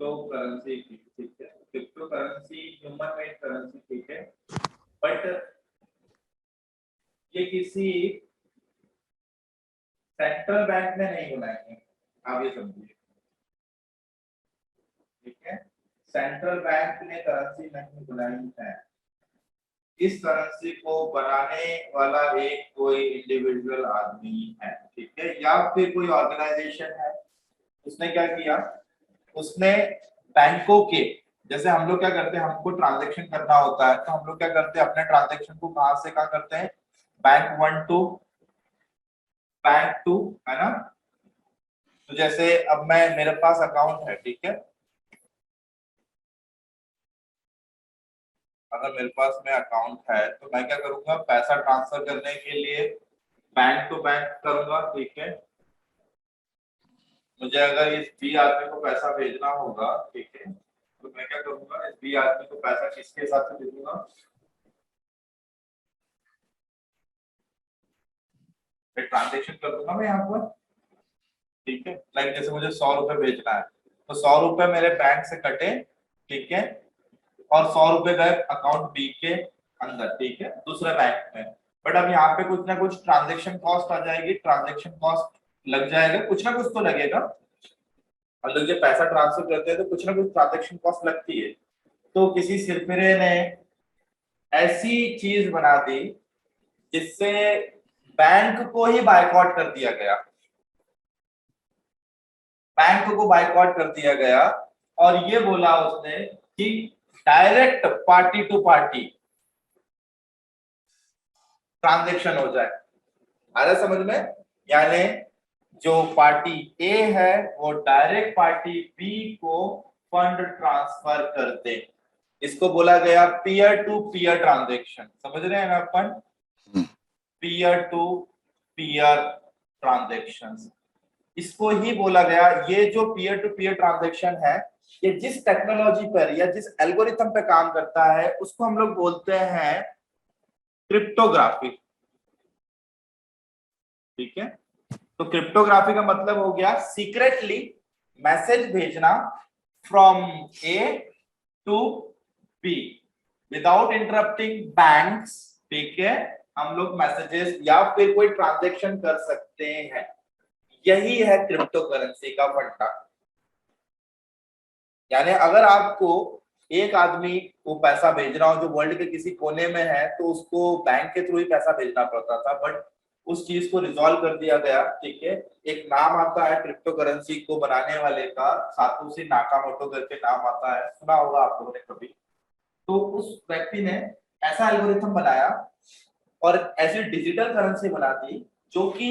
Crypto currency, ठीक है, crypto currency human made currency, ठीक है, बट ये किसी सेंट्रल बैंक ने नहीं बनाई है, आप ये समझिए, ठीक है, सेंट्रल बैंक ने करेंसी नहीं बनाई है। इस करेंसी को बनाने वाला एक कोई इंडिविजुअल आदमी है, ठीक है, या फिर कोई ऑर्गेनाइजेशन है। उसने क्या किया, उसने बैंकों के, जैसे हम लोग क्या करते हैं, हमको ट्रांजैक्शन करना होता है तो हम लोग क्या करते हैं, अपने ट्रांजैक्शन को कहां से कहां करते हैं, बैंक 1 टू बैंक 2, है ना। तो जैसे अब मैं, मेरे पास अकाउंट है, ठीक है, अगर मेरे पास में अकाउंट है तो मैं क्या करूंगा, पैसा ट्रांसफर करने के लिए बैंक टू बैंक करूंगा, ठीक है। मुझे अगर इस बी आदमी को पैसा भेजना होगा, ठीक है, तो मैं क्या करूंगा, इस बी आदमी को पैसा किसके हिसाब से भेजूंगा, ट्रांजेक्शन कर दूंगा मैं यहाँ पर, ठीक है। लाइक जैसे मुझे 100 रुपए भेजना है तो 100 रुपए मेरे बैंक से कटे, ठीक है, और 100 रुपए गए अकाउंट बी के अंदर, ठीक है, दूसरे बैंक में। बट अब यहाँ पे कुछ ना कुछ ट्रांजेक्शन कॉस्ट आ जाएगी, ट्रांजेक्शन कॉस्ट लग जाएगा, कुछ ना कुछ तो लगेगा। हम लोग जब पैसा ट्रांसफर करते हैं तो कुछ ना कुछ ट्रांजेक्शन कॉस्ट लगती है। तो किसी सिरफिरे ने ऐसी चीज बना दी जिससे बैंक को ही बायकॉट कर दिया गया, बैंक को बायकॉट कर दिया गया, और ये बोला उसने कि direct party to party transaction हो जाए। आ रहा समझ में, यानी जो पार्टी ए है वो डायरेक्ट पार्टी बी को फंड ट्रांसफर कर दे, इसको बोला गया पीयर टू पीयर ट्रांजेक्शन। समझ रहे हैं ना अपन, पीयर टू पीयर ट्रांजेक्शंस, इसको ही बोला गया। ये जो पीयर टू पीयर ट्रांजेक्शन है, ये जिस टेक्नोलॉजी पर या जिस एल्गोरिथम पे काम करता है उसको हम लोग बोलते हैं क्रिप्टोग्राफी, ठीक है। तो क्रिप्टोग्राफी का मतलब हो गया सीक्रेटली मैसेज भेजना from A to B without interrupting banks, ठीक है। हम लोग मैसेजेस या फिर कोई ट्रांजेक्शन कर सकते हैं, यही है क्रिप्टो करेंसी का फंडा। यानी अगर आपको एक आदमी को पैसा भेजना हो जो वर्ल्ड के किसी कोने में है तो उसको बैंक के थ्रू ही पैसा भेजना पड़ता था, बट उस चीज को रिजॉल्व कर दिया गया, ठीक है। एक नाम आता है क्रिप्टो करेंसी को बनाने वाले का, सातोशी नाकामोटो करके नाम आता है, सुना होगा आप लोगों ने कभी। तो उस व्यक्ति ने ऐसा एल्गोरिथम बनाया और ऐसी डिजिटल करेंसी बना दी जो कि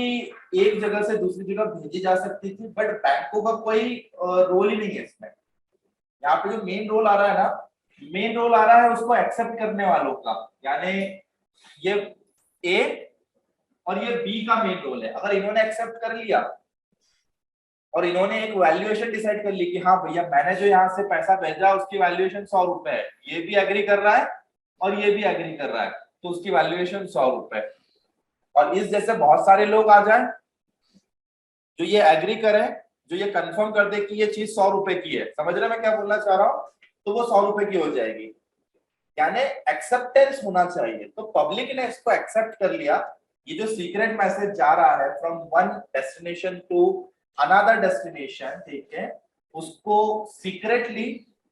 एक जगह से दूसरी जगह भेजी जा सकती थी, बट बैंकों का कोई रोल ही नहीं है इसमें। यहाँ पे जो मेन रोल आ रहा है ना, मेन रोल आ रहा है उसको एक्सेप्ट करने वालों का, यानी ये ए और ये बी का मेन रोल है। अगर इन्होंने एक्सेप्ट कर लिया और इन्होंने एक वैल्यूएशन डिसाइड कर ली कि हाँ भैया मैंने जो यहाँ से पैसा भेजा उसकी वैल्यूएशन 100 रुपए है, ये भी एग्री कर रहा है और ये भी एग्री कर रहा है, तो उसकी वैल्यूएशन 100 रुपए। और इस जैसे बहुत सारे लोग आ जाए जो ये एग्री करें, जो ये कंफर्म कर दे कि ये चीज 100 रुपए की है, समझ रहे मैं क्या बोलना चाह रहा हूँ, तो वो 100 रुपए की हो जाएगी। यानी एक्सेप्टेंस होना चाहिए, तो पब्लिक ने इसको एक्सेप्ट कर लिया। ये जो सीक्रेट मैसेज जा रहा है from one destination to another destination, ठीक है, उसको secretly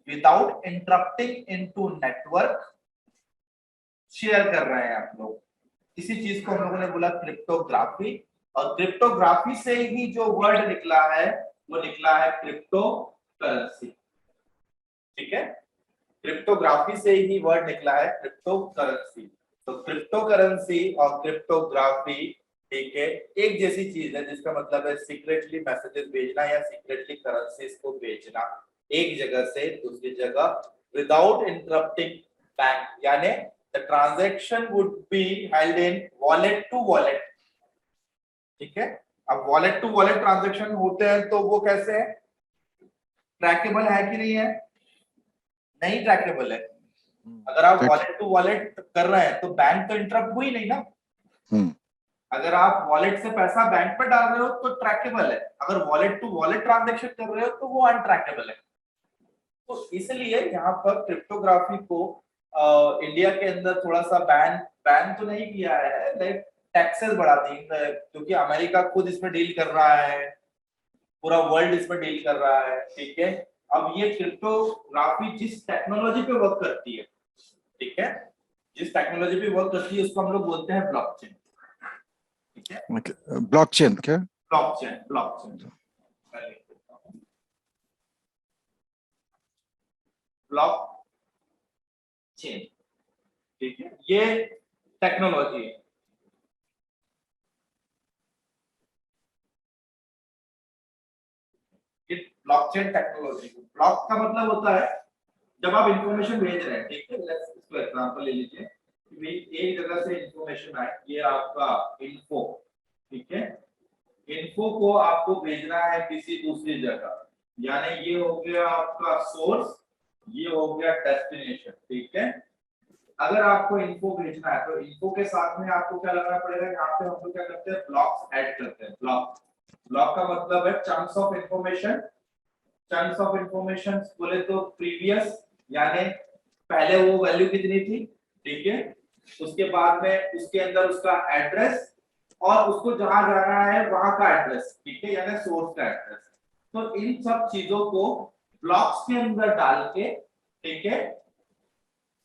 without interrupting into network share कर रहे हैं आप लोग। इसी चीज को हम लोगों ने बोला क्रिप्टोग्राफी, और क्रिप्टोग्राफी से ही जो वर्ड निकला है वो निकला है क्रिप्टो करेंसी, ठीक है। क्रिप्टोग्राफी से ही वर्ड निकला है क्रिप्टो करेंसी। तो क्रिप्टो करेंसी और क्रिप्टोग्राफी, ठीक है, एक जैसी चीज है, जिसका मतलब है सीक्रेटली मैसेजेस भेजना या सीक्रेटली करेंसीज को भेजना एक जगह से दूसरी जगह विदाउट इंटरप्टिंग बैंक, यानी the transaction would be held in wallet to wallet, ठीक है। अब वॉलेट टू वॉलेट ट्रांजैक्शन होते हैं तो वो कैसे है, ट्रैकेबल है कि नहीं है, नहीं ट्रैकेबल है। अगर आप वॉलेट टू वॉलेट कर रहे हैं तो बैंक तो इंटरप्ट हुई नहीं ना। अगर आप वॉलेट से पैसा बैंक पर डाल रहे हो तो ट्रैकेबल है, अगर वॉलेट टू वॉलेट ट्रांजैक्शन कर रहे हो तो वो अनट्रैकेबल है। तो इसलिए यहाँ पर क्रिप्टोग्राफी को इंडिया के अंदर थोड़ा सा बैन बैन तो नहीं किया है, लाइक टैक्सेस बढ़ा दी, क्योंकि अमेरिका खुद इसमें डील कर रहा है, पूरा वर्ल्ड इसमें डील कर रहा है, ठीक है। अब ये क्रिप्टोग्राफी जिस टेक्नोलॉजी पे वर्क करती है, ठीक है, जिस टेक्नोलॉजी पे वर्क करती है उसको हम लोग बोलते हैं ब्लॉकचेन, ठीक है। ब्लॉकचेन क्या? ब्लॉकचेन, ब्लॉकचेन, ब्लॉकचेन, ठीक है, ये टेक्नोलॉजी है। ब्लॉकचेन टेक्नोलॉजी, ब्लॉक का मतलब होता है जब आप इंफॉर्मेशन भेज रहे हैं, ठीक है, इसको एग्जांपल ले लीजिए कि भाई एक जगह से इंफॉर्मेशन आए, ये आपका इन्फो, ठीक है, इन्फो को आपको भेजना है किसी दूसरी जगह, यानी ये हो गया आपका सोर्स, ये हो गया डेस्टिनेशन, ठीक है। अगर आपको इन्फो भेजना है तो इन्फो के साथ में आपको क्या लगाना पड़ेगा, यहाँ पे हम लोग क्या करते हैं, ब्लॉक्स ऐड करते हैं। ब्लॉक, ब्लॉक का मतलब है chunks of information, chunks of information बोले तो प्रीवियस, यानी पहले वो वैल्यू कितनी थी, ठीक है, उसके बाद में उसके अंदर उसका एड्रेस और उसको जहां जाना है वहां का एड्रेस, ठीक है, यानी सोर्स का एड्रेस। तो इन सब चीजों को ब्लॉक्स के अंदर डाल के, ठीक है,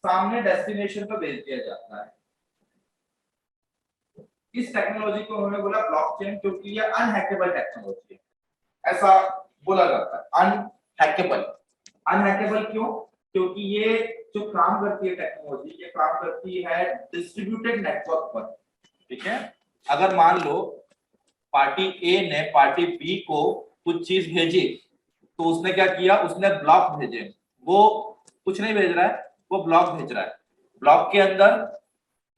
सामने डेस्टिनेशन पर भेज दिया जाता है। इस टेक्नोलॉजी को उन्होंने बोला ब्लॉकचेन, क्योंकि ये अनहैकेबल टेक्नोलॉजी है, ऐसा बोला जाता है। अनहैकेबल, अनहैकेबल क्यों? क्योंकि ये जो काम करती है टेक्नोलॉजी, ये काम करती है डिस्ट्रीब्यूटेड नेटवर्क पर, ठीक है। अगर मान लो पार्टी ए ने पार्टी बी को कुछ चीज भेजी, तो उसने क्या किया, उसने ब्लॉक भेजे, वो कुछ नहीं भेज रहा है, वो ब्लॉक भेज रहा है। ब्लॉक के अंदर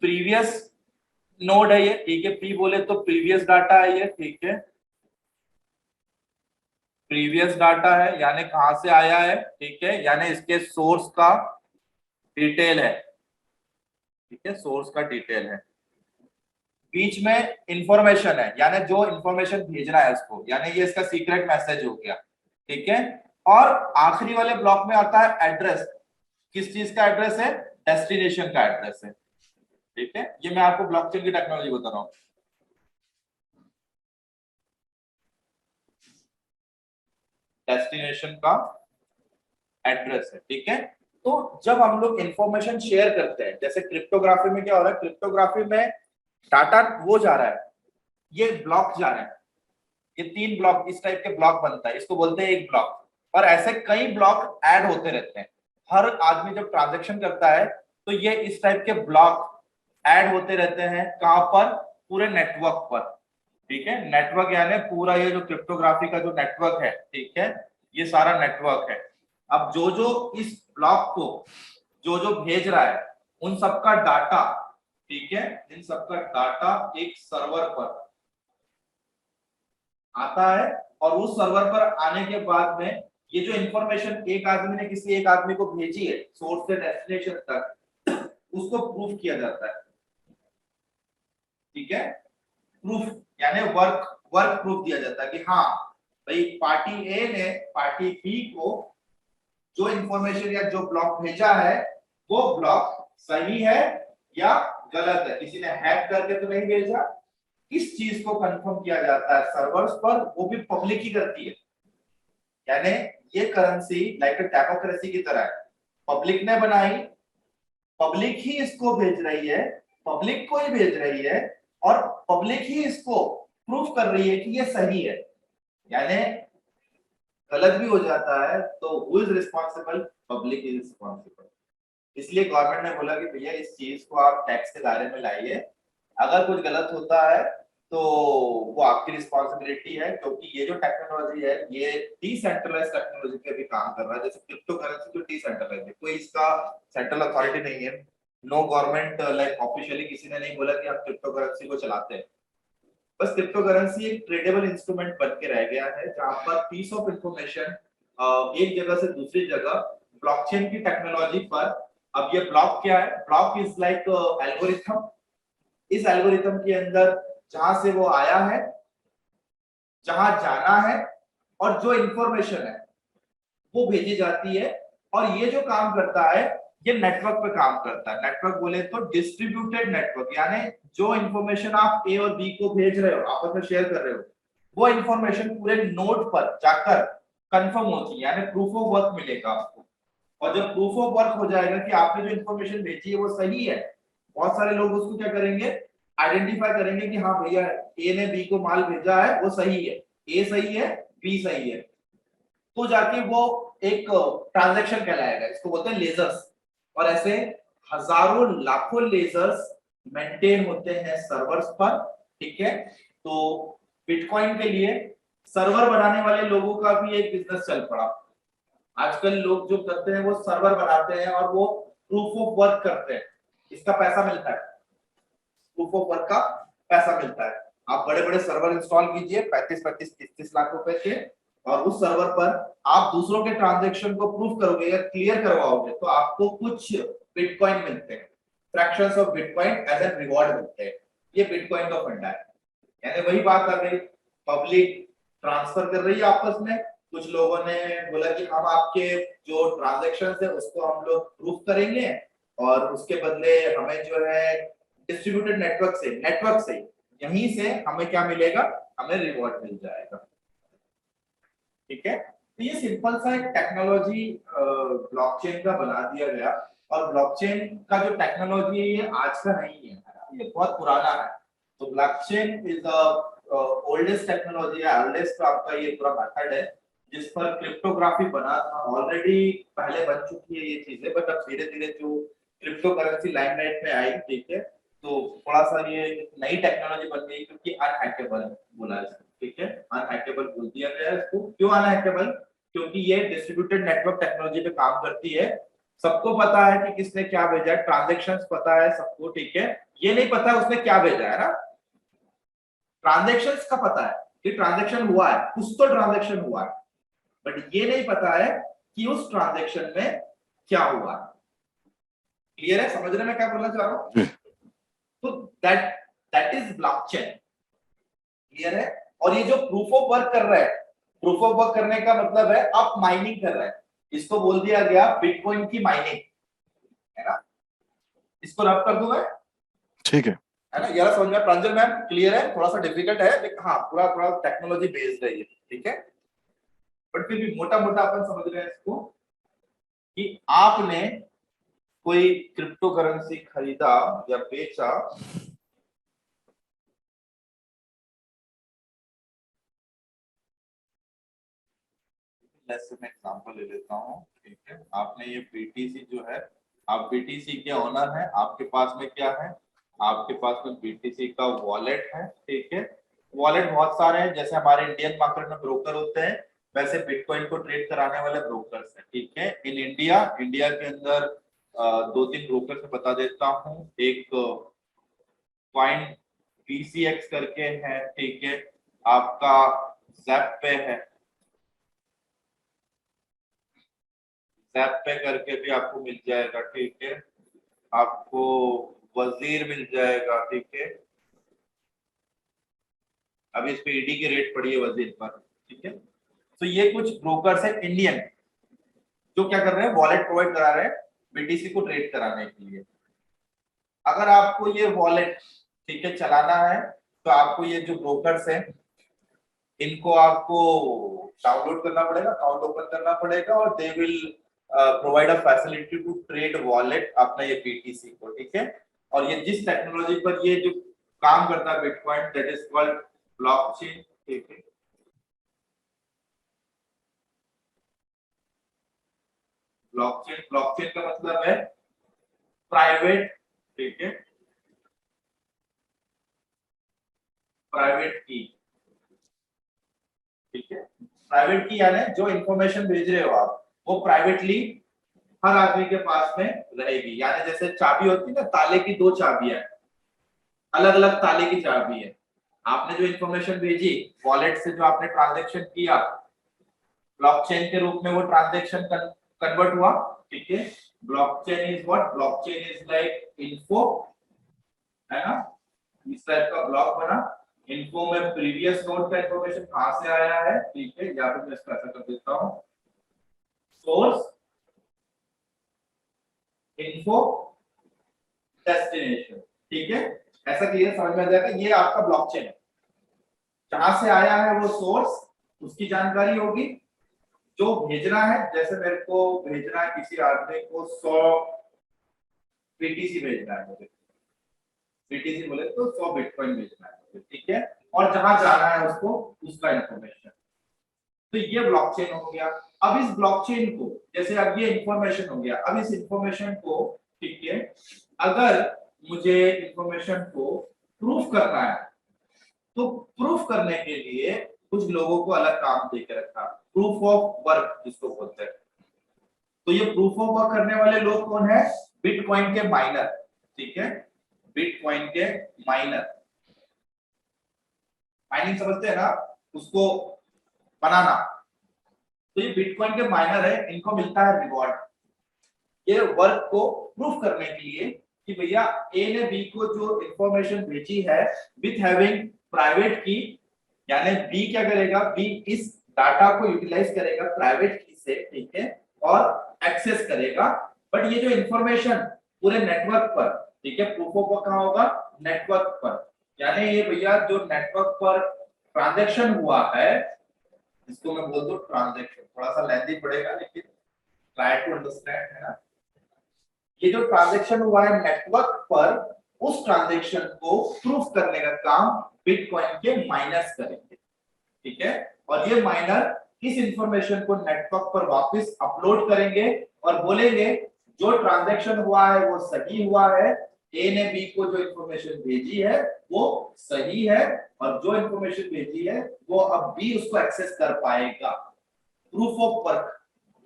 प्रीवियस नोड है ये, ठीक है, पी बोले तो प्रीवियस डाटा है ये, ठीक है, प्रीवियस डाटा है, यानी कहां से आया है, ठीक है, यानी इसके सोर्स का डिटेल है, ठीक है, सोर्स का डिटेल है। बीच में इंफॉर्मेशन है, यानी जो इंफॉर्मेशन भेजना है उसको, यानी ये इसका सीक्रेट मैसेज हो गया, ठीक है। और आखिरी वाले ब्लॉक में आता है एड्रेस, किस चीज का एड्रेस है, डेस्टिनेशन का एड्रेस है, ठीक है। ये मैं आपको ब्लॉकचेन की टेक्नोलॉजी बता रहा हूं, डेस्टिनेशन का एड्रेस है, ठीक है। तो जब हम लोग इंफॉर्मेशन शेयर करते हैं, जैसे क्रिप्टोग्राफी में क्या हो रहा है, क्रिप्टोग्राफी में डाटा वो जा रहा है, ये ब्लॉक जा रहा है, ये 3 ब्लॉक, इस टाइप के ब्लॉक बनता है, इसको बोलते हैं एक ब्लॉक। और ऐसे कई ब्लॉक ऐड होते रहते हैं, हर आदमी जब ट्रांजैक्शन करता है तो ये इस टाइप के ब्लॉक ऐड होते रहते हैं, कहां पर, पूरे नेटवर्क पर, ठीक है। नेटवर्क यानी पूरा ये जो क्रिप्टोग्राफी का जो नेटवर्क है, ठीक है, ये सारा नेटवर्क है। अब जो जो इस ब्लॉक को जो जो भेज रहा है, उन सबका डाटा, ठीक है, इन सबका डाटा एक सर्वर पर आता है, और उस सर्वर पर आने के बाद में ये जो इंफॉर्मेशन एक आदमी ने किसी एक आदमी को भेजी है सोर्स से डेस्टिनेशन तक, उसको प्रूफ किया जाता है, ठीक है। प्रूफ यानी वर्क, वर्क प्रूफ दिया जाता है कि हाँ भाई पार्टी ए ने पार्टी बी को जो इंफॉर्मेशन या जो ब्लॉक भेजा है, वो ब्लॉक सही है या गलत है, किसी ने हैक करके तो नहीं भेजा, इस चीज को कंफर्म किया जाता है सर्वर्स पर, वो भी पब्लिक ही करती है। यानी ये करेंसी लाइक डेमोक्रेसी की तरह है, पब्लिक ने बनाई, पब्लिक ही इसको भेज रही है, पब्लिक को ही भेज रही है, और पब्लिक ही इसको प्रूफ कर रही है कि ये सही है। यानी गलत भी हो जाता है तो who is responsible, public is responsible. इसलिए गवर्नमेंट ने बोला कि भैया इस चीज को आप टैक्स के दायरे में लाइए, अगर कुछ गलत होता है तो वो आपकी रिस्पांसिबिलिटी है, क्योंकि ये जो टेक्नोलॉजी है ये डिसेंट्रलाइज्ड टेक्नोलॉजी पे भी काम कर रहा है। जैसे क्रिप्टो करेंसी जो डिसेंट्रलाइज्ड है, कोई इसका सेंट्रल अथॉरिटी नहीं है, नो गवर्नमेंट लाइक ऑफिशियली किसी ने नहीं बोला कि आप क्रिप्टो करेंसी को चलाते हैं। बस क्रिप्टो करेंसी एक ट्रेडेबल इंस्ट्रूमेंट बन के रह गया है, जहां पर पीस ऑफ इंफॉर्मेशन एक जगह से दूसरी जगह ब्लॉकचेन की टेक्नोलॉजी पर। अब ये ब्लॉक क्या है, ब्लॉक इज लाइक एल्गोरिथम, इस एल्गोरिथम के अंदर जहां से वो आया है, जहां जाना है, और जो इंफॉर्मेशन है वो भेजी जाती है और ये जो काम करता है ये नेटवर्क पे काम करता है। नेटवर्क बोले तो डिस्ट्रीब्यूटेड नेटवर्क, यानी जो इंफॉर्मेशन आप ए और बी को भेज रहे हो, आपस में शेयर कर रहे हो, वो इंफॉर्मेशन पूरे नोड पर जाकर कंफर्म होती है, यानी प्रूफ ऑफ वर्क मिलेगा आपको। और जब प्रूफ ऑफ वर्क हो जाएगा कि आपने जो इंफॉर्मेशन भेजी है वो सही है, बहुत सारे लोग उसको क्या करेंगे, आइडेंटिफाई करेंगे कि हाँ भैया ए ने बी को माल भेजा है, वो सही है, ए सही है, बी सही है, तो जाके वो एक ट्रांजैक्शन कहलाएगा। इसको बोलते हैं लेजर्स। और ऐसे हजारों लाखों लेजर्स मेंटेन होते हैं सर्वर्स पर, ठीक है। तो बिटकॉइन के लिए सर्वर बनाने वाले लोगों का भी एक बिजनेस चल पड़ा। आजकल लोग जो करते हैं वो सर्वर बनाते हैं और वो प्रूफ ऑफ वर्क करते हैं, इसका पैसा मिलता है, प्रूफ ऑफ वर्क का पैसा मिलता है। आप बड़े बड़े सर्वर इंस्टॉल कीजिए 35-35-30 लाख रुपए के, और उस सर्वर पर आप दूसरों के ट्रांजैक्शन को प्रूफ करोगे या क्लियर करवाओगे तो आपको कुछ बिटकॉइन मिलते हैं, fractions of bitcoin as an reward मिलते हैं। ये बिटकॉइन का फंडा है। यानी वही बात आ गई, पब्लिक ट्रांसफर कर रही है आपस में, कुछ लोगों ने बोला कि हम आपके जो ट्रांजैक्शंस है उसको हम लोग प्रूफ करेंगे और उसके बदले हमें जो है डिस्ट्रीब्यूटेड नेटवर्क से यहीं से हमें क्या मिलेगा, हमें रिवॉर्ड मिल जाएगा, ठीक है। तो ये सिंपल सा एक टेक्नोलॉजी ब्लॉकचेन का बना दिया गया। और ब्लॉकचेन का जो टेक्नोलॉजी है ये आज का नहीं है, ये बहुत पुराना है। तो blockchain is the oldest technology है, अर्लीस्ट आपका ये पूरा मेथड है जिस पर क्रिप्टोग्राफी बना था। ऑलरेडी पहले बन चुकी है ये चीजें, बट अब धीरे धीरे जो क्रिप्टो करेंसी लाइमलाइट में आई, ठीक है, तो थोड़ा सा ये नई टेक्नोलॉजी बन गई क्योंकि अनहैकेबल बोला है इसको, ठीक है, अनहैकेबल बोल दिया गया है इसको। क्यों अनहैकेबल? क्योंकि ये डिस्ट्रीब्यूटेड नेटवर्क टेक्नोलॉजी पे काम करती है। सबको पता है कि किसने क्या भेजा है, ट्रांजैक्शंस पता है सबको, ठीक है। ये नहीं पता है उसने क्या भेजा है ना, ट्रांजैक्शंस का पता है कि ट्रांजैक्शन हुआ है, कुछ तो ट्रांजैक्शन हुआ है, बट ये नहीं पता है कि उस ट्रांजैक्शन में क्या हुआ है। क्लियर है? समझ रहे मैं क्या बोलना चाह रहा हूं? तो दैट इज ब्लॉकचेन। क्लियर है? और ये जो प्रूफ ऑफ वर्क कर रहा है, प्रूफ ऑफ वर्क करने का मतलब है आप माइनिंग कर रहे हैं, इसको बोल दिया गया बिटकॉइन की माइनिंग, है ना। इसको रब कर दूं मैं, ठीक है ना, यार समझ में? प्रांजल मैम क्लियर है? थोड़ा सा डिफिकल्ट है लेकिन हाँ पूरा थोड़ा टेक्नोलॉजी बेस्ड है ये, ठीक है। बट फिर भी मोटा मोटा अपन समझ रहे हैं इसको कि आपने कोई क्रिप्टो करेंसी खरीदा या बेचा, मैं एग्जांपल ले लेता हूँ, ठीक है। आपने ये बीटीसी जो है, आप बीटीसी के ओनर हैं, आपके पास में क्या है, आपके पास में बीटीसी का वॉलेट है, ठीक है। वॉलेट बहुत सारे हैं, जैसे हमारे इंडियन मार्केट में ब्रोकर होते हैं वैसे बिटकॉइन को ट्रेड कराने वाले ब्रोकर्स हैं, ठीक है। इन इंडिया के अंदर दो तीन ब्रोकर से बता देता हूँ। एक कॉइन बीसीएक्स करके है, ठीक है, आपका जैप पे है, जैप पे करके भी आपको मिल जाएगा, ठीक है। आपको वजीर मिल जाएगा, ठीक है। अभी इस पे ईडी की रेट पड़ी है वजीर पर, ठीक है। तो ये कुछ ब्रोकर्स है इंडियन जो क्या कर रहे हैं, वॉलेट प्रोवाइड करा रहे हैं बीटीसी को ट्रेड कराने के लिए। अगर आपको ये वॉलेट, ठीक है, चलाना है तो आपको ये जो ब्रोकर्स हैं इनको आपको डाउनलोड करना पड़ेगा, अकाउंट ओपन करना पड़ेगा और they will provide a facility to trade wallet अपना ये बीटीसी को, ठीक है। और ये जिस टेक्नोलॉजी पर ये जो काम करता है bitcoin, that is called blockchain, ठीक है। ब्लॉकचेन का मतलब है प्राइवेट, ठीक है, प्राइवेट की, ठीक है। प्राइवेट की यानी जो इंफॉर्मेशन भेज रहे हो आप वो प्राइवेटली हर आदमी के पास में रहेगी। यानी जैसे चाबी होती है ना, ताले की दो चाबियां, अलग अलग ताले की चाबी है। आपने जो इंफॉर्मेशन भेजी वॉलेट से, जो आपने ट्रांजैक्शन किया, ब्लॉकचेन के रूप में वो ट्रांजैक्शन कन्वर्ट हुआ, ठीक है। Blockchain is what? Blockchain is like info, है ना, इस टाइप का ब्लॉक बना। इन्फो में प्रीवियस नोड का इंफॉर्मेशन कहां से आया है, ठीक है, या फिर मैं इसका ऐसा कर देता हूं, सोर्स, इन्फो डेस्टिनेशन। ठीक है, ऐसा क्लियर समझ में आ जाएगा। ये आपका ब्लॉकचेन है, जहां से आया है वो सोर्स, उसकी जानकारी होगी। जो भेजना है, जैसे मेरे को भेजना है किसी आदमी को 100 बीटीसी भेजना है मुझे, बीटीसी बोले तो 100 बिटकॉइन भेजना है मुझे, ठीक है। और जहां जाना है उसको, उसका इंफॉर्मेशन। तो ये ब्लॉकचेन हो गया। अब इस ब्लॉकचेन को, जैसे अब ये इंफॉर्मेशन हो गया, अब इस इंफॉर्मेशन को, ठीक है, अगर मुझे इंफॉर्मेशन को प्रूफ करना है, तो प्रूफ करने के लिए कुछ लोगों को अलग काम दे के रखा, प्रूफ ऑफ वर्क जिसको बोलते हैं। तो ये प्रूफ ऑफ वर्क करने वाले लोग कौन है? बिटकॉइन के माइनर, ठीक है, बिटकॉइन के माइनर। माइनिंग समझते हैं ना, उसको बनाना। तो ये बिटकॉइन के माइनर है, इनको मिलता है रिवॉर्ड ये वर्क को प्रूफ करने के लिए कि भैया ए ने बी को जो इंफॉर्मेशन भेजी है विथ हैविंग प्राइवेट की, यानी बी क्या करेगा, बी इस डाटा को यूटिलाइज करेगा प्राइवेट की से, ठीक है, और एक्सेस करेगा। बट ये जो इंफॉर्मेशन पूरे नेटवर्क पर, ठीक है, प्रूफ ऑफ वर्क कहां होगा? नेटवर्क पर। यानी ये भैया जो नेटवर्क पर ट्रांजैक्शन हुआ है, इसको मैं बोल दूं ट्रांजैक्शन, थोड़ा सा लेंथी पड़ेगा लेकिन ट्राई टू अंडरस्टैंड, है ना। ये जो ट्रांजैक्शन हुआ है नेटवर्क पर, उस ट्रांजैक्शन को प्रूफ करने का काम बिटकॉइन के माइनर्स करेंगे, ठीक है। और ये माइनर इस इंफॉर्मेशन को नेटवर्क पर वापस अपलोड करेंगे और बोलेंगे जो ट्रांजैक्शन हुआ है वो सही हुआ है, ए ने बी को जो इंफॉर्मेशन भेजी है वो सही है, और जो इंफॉर्मेशन भेजी है वो अब बी उसको एक्सेस कर पाएगा, प्रूफ ऑफ वर्क।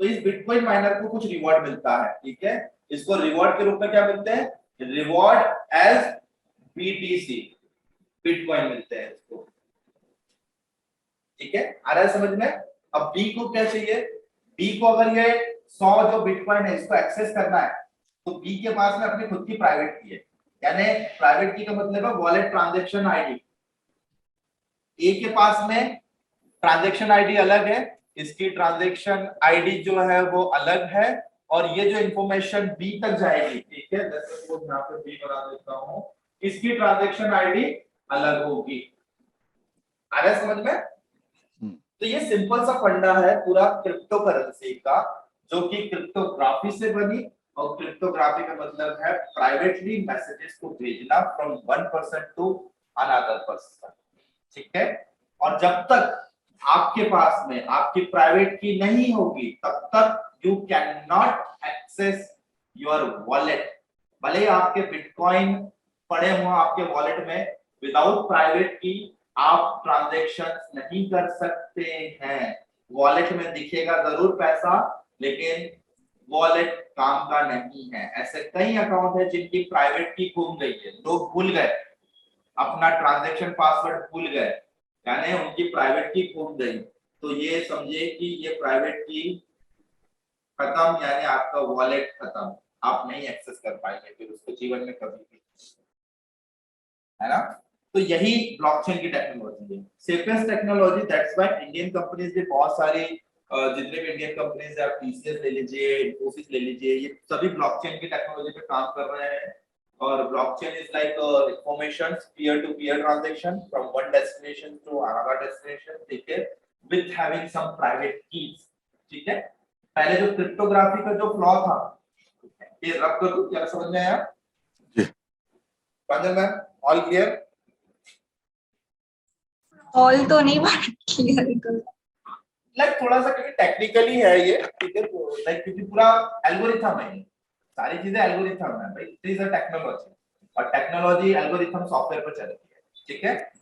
तो इस बिटकॉइन माइनर को कुछ रिवॉर्ड मिलता है, ठीक है। इसको रिवॉर्ड के रूप में क्या मिलते हैं? रिवॉर्ड एज बीटीसी, बिटकॉइन मिलते हैं इसको, ठीक है। आ रहा है समझ में? अब बी को क्या चाहिए? बी को अगर ये 100 जो बिटकॉइन है इसको एक्सेस करना है, तो बी के पास में अपनी खुद की प्राइवेट की है, यानी प्राइवेट की का मतलब है वॉलेट ट्रांजैक्शन आईडी। ए के पास में ट्रांजैक्शन आईडी अलग है, इसकी ट्रांजैक्शन आईडी जो है वो अलग है, और ये जो इंफॉर्मेशन बी तक जाएगी, ठीक है, जैसे सपोज यहां पे बी बना देता हूं, इसकी ट्रांजैक्शन आईडी अलग होगी। आ रहा है समझ में? तो ये सिंपल सा फंडा है पूरा क्रिप्टो करेंसी का, जो कि क्रिप्टोग्राफी से बनी, और क्रिप्टोग्राफी का मतलब है प्राइवेटली मैसेजेस को भेजना from one person to another person, ठीक है। और जब तक आपके पास में आपकी प्राइवेट की नहीं होगी, तब तक you can not access your wallet. भले ही आपके बिटकॉइन पड़े हुए आपके वॉलेट में, विदाउट प्राइवेट की आप ट्रांजैक्शन नहीं कर सकते हैं। वॉलेट में दिखेगा जरूर पैसा, लेकिन वॉलेट काम का नहीं है। ऐसे कई अकाउंट है जिनकी प्राइवेट की गुम गई है, लोग भूल गए, अपना ट्रांजैक्शन पासवर्ड भूल गए, यानी उनकी प्राइवेट की गुम गई। तो ये समझिए कि ये प्राइवेट की खत्म, यानी आपका वॉलेट खत्म, आप नहीं एक्सेस कर पाएंगे फिर उसको जीवन में कभी भी, है ना। तो यही ब्लॉकचेन की टेक्नोलॉजी है, safest technology. That's why Indian companies भी बहुत सारी, जितने भी इंडियन कंपनीज है, आप टीसीएस ले लीजिए, इन्फोसिस ले लीजिए, ये सभी ब्लॉकचेन की टेक्नोलॉजी पे काम कर रहे हैं। और blockchain is like information peer to peer transaction from one destination to another destination, ठीक है, with having some private keys, ठीक है। पहले जो क्रिप्टोग्राफी का जो फ्लॉ था, ये रब कर दूं, क्या समझ में आया? जी पंजन मैम, ऑल क्लियर? ऑल तो नहीं, बात क्लियर। लाइक थोड़ा सा क्योंकि टेक्निकली है ये, ठीक है, तो लाइक क्योंकि पूरा एल्गोरिथम है, सारी चीजें एल्गोरिथम है भाई, इट इज अ टेक्नोलॉजी, और टेक्नोलॉजी एल्गोरिथम सॉफ्टवेयर पर चलती है, ठीक है।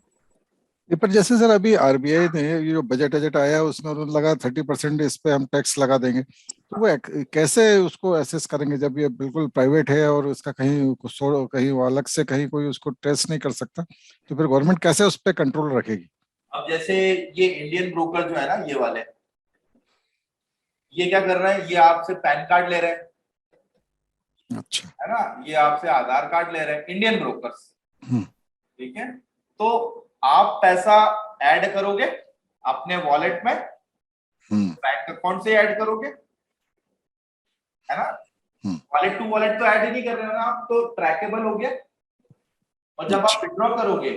पर जैसे सर अभी आरबीआई ने ये जो बजट आया है उसमें उन्होंने लगा 30% इस पे हम टैक्स लगा देंगे, तो वो कैसे उसको एसेस करेंगे जब ये बिल्कुल प्राइवेट है और इसका कहीं वो अलग से कहीं कोई उसको ट्रेस नहीं कर सकता, तो फिर गवर्नमेंट कैसे उस पर कंट्रोल रखेगी? अब जैसे ये इंडियन ब्रोकर जो है ना, ये वाले, ये क्या कर रहे हैं, ये आपसे पैन कार्ड ले रहे हैं, अच्छा। है ना, ये आपसे आधार कार्ड ले रहे हैं, इंडियन ब्रोकर्स, हम्म। ठीक है। तो आप पैसा ऐड करोगे अपने वॉलेट में, बैंक अकाउंट से ऐड करोगे, है ना, वॉलेट टू वॉलेट तो ऐड ही नहीं कर रहे हो ना आप, तो ट्रैकेबल हो गया। और जब आप विड्रॉ करोगे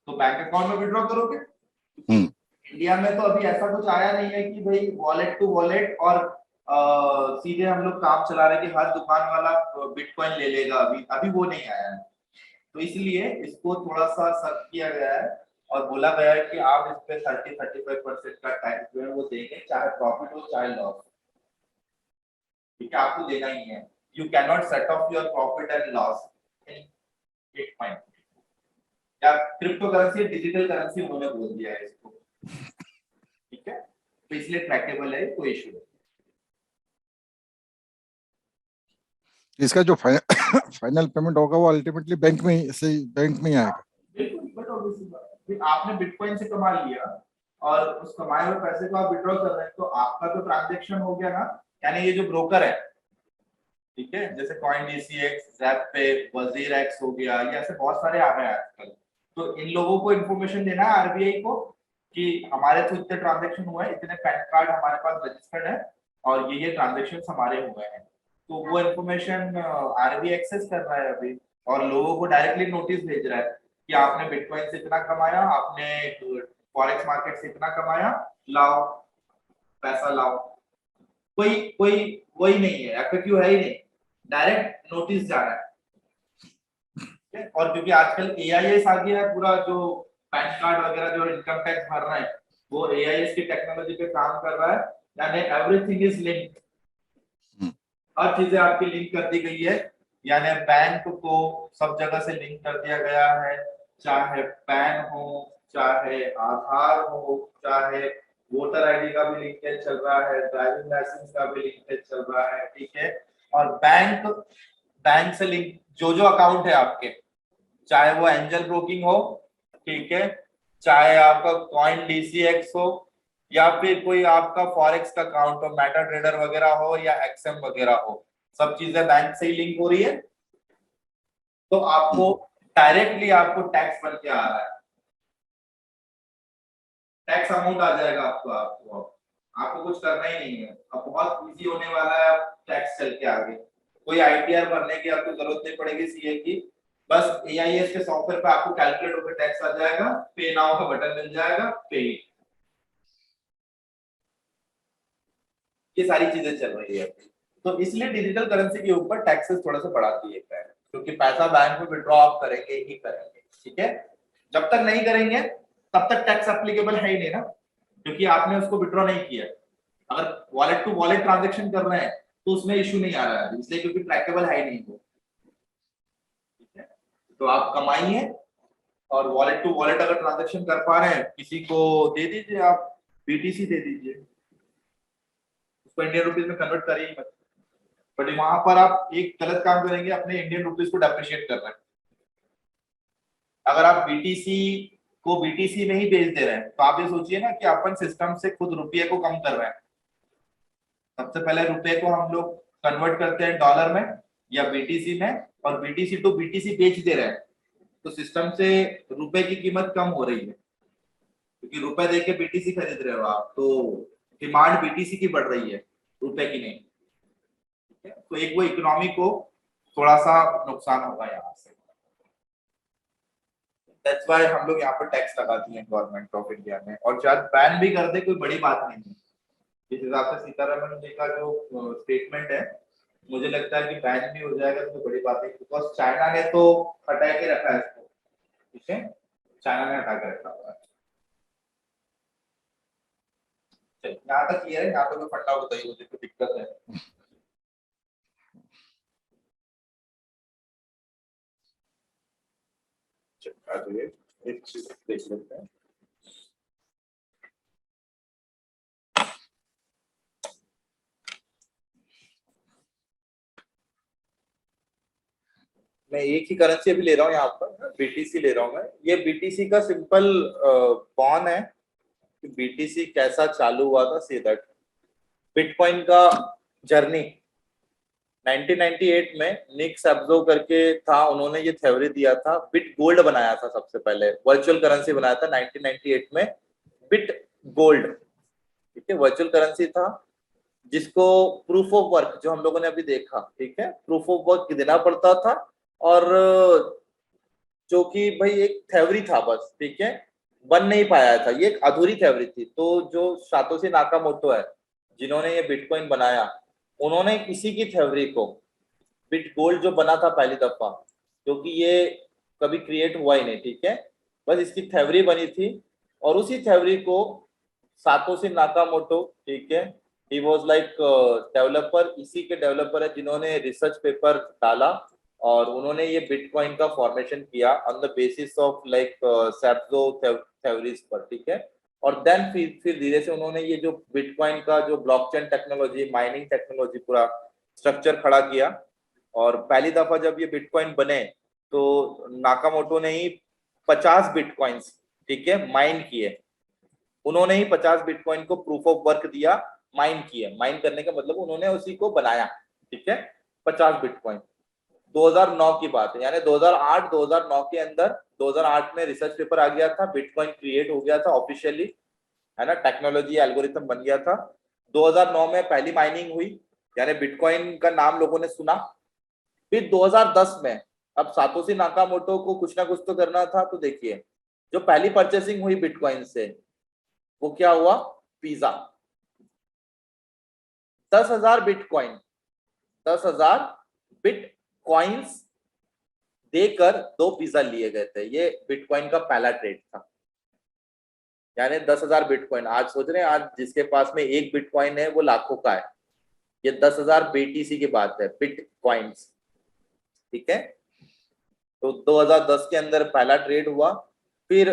तो बैंक अकाउंट में विड्रॉ करोगे। इंडिया में तो अभी ऐसा कुछ आया नहीं है कि भाई वॉलेट टू वॉलेट और सीधे हम लोग काम चला रहे हैं कि हर दुकान वाला बिटकॉइन ले लेगा, अभी वो नहीं आया है। तो इसलिए इसको थोड़ा सा सख्त किया गया है और बोला गया है कि आप इस पे 30-35% का टैक्स जो है वो देंगे, चाहे प्रॉफिट हो चाहे लॉस, ठीक है, आपको देना ही है। You can not set of your profit and loss in bitcoin या क्रिप्टो करेंसी, डिजिटल करेंसी उन्होंने बोल दिया है इसको, ठीक है, तो इसलिए ट्रैकेबल है, कोई इशू नहीं। इसका जो फाइनल पेमेंट होगा वो अल्टीमेटली बैंक में ही आएगा। बिल्कुल, बट ऑब्वियसली बात, आपने बिटकॉइन से कमा लिया और उस कमाए हुए पैसे को आप विड्रॉ कर रहे हैं, तो आपका तो ट्रांजैक्शन हो गया ना। यानी ये जो ब्रोकर है, ठीक है, जैसे CoinDCX, ज़ैपपे, WazirX हो गया, ये ऐसे बहुत सारे आ गए हैं आजकल। तो इन लोगों को इन्फॉर्मेशन देना है आरबीआई को कि हमारे थ्रू इतने ट्रांजैक्शन हुए हैं, इतने पैन कार्ड हमारे पास रजिस्टर्ड है और ये ट्रांजैक्शन हमारे हुए हैं। तो वो इन्फॉर्मेशन आरबीआई एक्सेस कर रहा है अभी और लोगों को डायरेक्टली नोटिस भेज रहा है कि आपने बिटकॉइन से इतना कमाया, आपने फॉरेक्स मार्केट से इतना कमाया, लाओ पैसा लाओ। कोई कोई वही नहीं है, एफएक्यू है ही नहीं, डायरेक्ट नोटिस जा रहा है। और क्योंकि आजकल एआईएस आ गया है, पूरा जो पैन कार्ड वगैरह जो इनकम टैक्स भर रहा है वो एआईएस की टेक्नोलॉजी पे काम कर रहा है, यानी एवरीथिंग इज लिंक्ड, हर चीजें आपकी लिंक कर दी गई है। यानी बैंक को सब जगह से लिंक कर दिया गया है, चाहे पैन हो, चाहे आधार हो, चाहे वोटर आईडी का भी लिंकेज चल रहा है, ड्राइविंग लाइसेंस का भी लिंकेज चल रहा है, ठीक है। और बैंक से लिंक जो अकाउंट है आपके, चाहे वो एंजल ब्रोकिंग हो, ठीक है, चाहे आपका CoinDCX हो या फिर कोई आपका फॉरेक्स का अकाउंट हो, मेटा ट्रेडर वगैरह हो या एक्सएम वगैरह हो, सब चीजें बैंक से ही लिंक हो रही है। तो आपको डायरेक्टली आपको टैक्स बन के आ रहा है, टैक्स अमाउंट आ जाएगा आपको कुछ करना ही नहीं है। अब बहुत इजी होने वाला है, अब टैक्स चल के आगे कोई आईटीआर भरने की आपको जरूरत नहीं पड़ेगी सीए की, बस एआईएस के सॉफ्टवेयर पे आपको कैलकुलेट होकर टैक्स आ जाएगा, पे नाउ का बटन मिल जाएगा, पे। ये सारी चीजें चल रही है। तो इसलिए डिजिटल करेंसी के ऊपर टैक्सेस थोड़ा सा बढ़ा दिए गए हैं, क्योंकि पैसा बैंक में विड्रॉ आप करेंगे ही करेंगे, ठीक है। जब तक नहीं करेंगे तब तक टैक्स एप्लीकेबल है ही नहीं ना, क्योंकि आपने उसको विड्रॉ नहीं किया। अगर वॉलेट टू वॉलेट ट्रांजैक्शन कर रहे हैं तो उसमें इश्यू नहीं आ रहा है, इसलिए क्योंकि ट्रैकेबल है ही नहीं वो, ठीक है। तो आप कमाइए और वॉलेट टू वॉलेट अगर ट्रांजैक्शन कर पा रहे हैं, किसी को दे दीजिए, आप बीटीसी दे दीजिए, उसको इंडियन रुपीज में कन्वर्ट करिए मत। बट वहां पर आप एक गलत काम करेंगे, अपने इंडियन रुपीज को डेप्रिशिएट कर रहे हैं। अगर आप बीटीसी को बीटीसी में ही बेच दे रहे हैं तो आप ये सोचिए ना कि अपन सिस्टम से खुद रुपये को कम कर रहे हैं। सबसे पहले रुपये को हम लोग कन्वर्ट करते हैं डॉलर में या बीटीसी में, और बीटीसी टू बीटीसी बेच दे रहे हैं, तो सिस्टम से रुपए की कीमत कम हो रही है, क्योंकि रुपए देके के बीटीसी खरीद रहे हो आप, तो डिमांड बीटीसी की बढ़ रही है, रुपए की नहीं, ठीक है। तो एक वो इकोनॉमी को थोड़ा सा नुकसान होगा यहाँ से, दैट्स व्हाई हम लोग यहाँ पर टैक्स लगा दिए गवर्नमेंट ऑफ इंडिया में। और शायद बैन भी कर दे, कोई बड़ी बात नहीं है। जिस हिसाब से सीतारमण जी का जो स्टेटमेंट है, मुझे लगता है कि बैन भी हो जाएगा तो बड़ी बात है, बिकॉज चाइना ने तो हटा के रखा है इसको, ठीक है, चाइना ने हटा के रखा हुआ है। यहाँ तक क्लियर है, यहाँ पे कोई फंडा बताइए मुझे, कोई दिक्कत है? एक चीज देख लेते हैं। मैं एक ही करेंसी अभी ले रहा हूँ, यहाँ पर बीटीसी ले रहा हूँ मैं। ये बीटीसी का सिंपल बॉन है कि बीटीसी कैसा चालू हुआ था, सी दैट बिटकॉइन का जर्नी 1998 में निक सैब्जो करके था, उन्होंने ये थ्योरी दिया था। बिट गोल्ड बनाया था सबसे पहले, वर्चुअल करेंसी बनाया था 1998 में, बिट गोल्ड, ठीक है, वर्चुअल करेंसी था। जिसको प्रूफ ऑफ वर्क जो हम लोगों ने अभी देखा, ठीक है, प्रूफ ऑफ वर्क देना पड़ता था, और जो कि भाई एक थ्योरी था बस, ठीक है, बन नहीं पाया था, ये एक अधूरी थ्योरी थी। तो जो सातोशी नाकामोटो है जिन्होंने ये बिटकॉइन बनाया, उन्होंने इसी की थ्योरी को, बिट गोल्ड जो बना था पहली दफा, क्योंकि ये कभी क्रिएट हुआ ही नहीं, ठीक है, बस इसकी थ्योरी बनी थी, और उसी थ्योरी को सातोशी नाकामोटो, ठीक है, ही वाज लाइक डेवलपर, इसी के डेवलपर है जिन्होंने रिसर्च पेपर डाला, और उन्होंने ये बिटकॉइन का फॉर्मेशन किया on the basis of like सैप्सो थ्योरीज पर, ठीक है। और देन फिर धीरे से उन्होंने ये जो बिटकॉइन का जो ब्लॉकचेन टेक्नोलॉजी, माइनिंग टेक्नोलॉजी, पूरा स्ट्रक्चर खड़ा किया। और पहली दफा जब ये बिटकॉइन बने तो नाकामोटो ने ही 50 बिटकॉइंस, ठीक है, माइन किए। उन्होंने ही 50 बिटकॉइन को प्रूफ ऑफ वर्क दिया, माइन किए। माइन करने का मतलब उन्होंने उसी को बनाया, ठीक है, 50 बिटकॉइन। 2009 की बात है, यानी 2008 2009 के अंदर, 2008 में रिसर्च पेपर आ गया था, बिटकॉइन क्रिएट हो गया था ऑफिशियली, है ना, टेक्नोलॉजी एल्गोरिथम बन गया था। 2009 में पहली माइनिंग हुई, यानी बिटकॉइन का नाम लोगों ने सुना। फिर 2010 में, अब सातोशी नाकामोटो को कुछ ना कुछ तो करना था, तो देखिए जो पहली परचेसिंग हुई बिटकॉइन से, वो क्या हुआ, पिज्जा। 10,000 बिटकॉइन, 10,000 बिटकॉइंस देकर 2 पिज्जा लिए गए थे। ये बिटकॉइन का पहला ट्रेड था, यानी 10,000 बिटकॉइन। आज सोच रहे हैं, आज जिसके पास में एक बिटकॉइन है वो लाखों का है। ये 10,000 बीटीसी की बात है, बिटकॉइंस, ठीक है। तो 2010 के अंदर पहला ट्रेड हुआ। फिर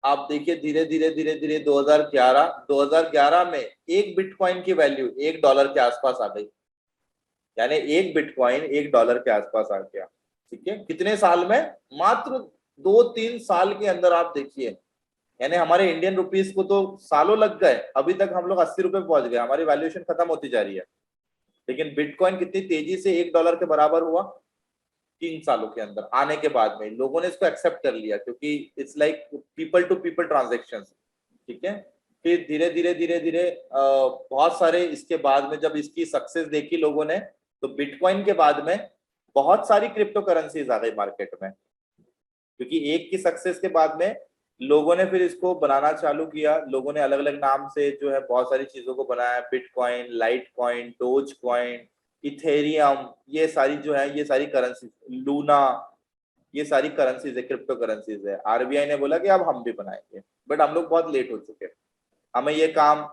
आप देखिए धीरे धीरे धीरे धीरे 2011 में एक बिटकॉइन की वैल्यू $1 के आसपास आ गई, यानी एक बिटकॉइन $1 के आसपास आ गया, ठीक है। कितने साल में, मात्र 2-3 साल के अंदर। आप देखिए, यानी हमारे इंडियन रुपीस को तो सालों लग गए, अभी तक हम लोग 80 रुपए पहुंच गए, हमारी वैल्यूएशन खत्म होती जा रही है। लेकिन बिटकॉइन कितनी तेजी से $1 के बराबर हुआ, 3 सालों के अंदर आने के बाद में लोगों ने इसको एक्सेप्ट कर लिया, क्योंकि it's like people to people transaction, ठीक है। फिर धीरे धीरे धीरे धीरे बहुत सारे इसके बाद में जब इसकी सक्सेस देखी लोगों ने, तो बिटकॉइन के बाद में बहुत सारी क्रिप्टो करेंसीज आ गई मार्केट में, क्योंकि एक की सक्सेस के बाद में लोगों ने फिर इसको बनाना चालू किया। लोगों ने अलग अलग नाम से जो है बहुत सारी चीजों को बनाया, bitcoin, light coin, dose coin, Ethereum, ये सारी जो है, ये सारी करेंसी, लूना, ये सारी करेंसीज है, क्रिप्टो करेंसीज है। आरबीआई ने बोला कि अब हम भी बनाएंगे, बट हम लोग बहुत लेट हो चुके हैं। हमें ये काम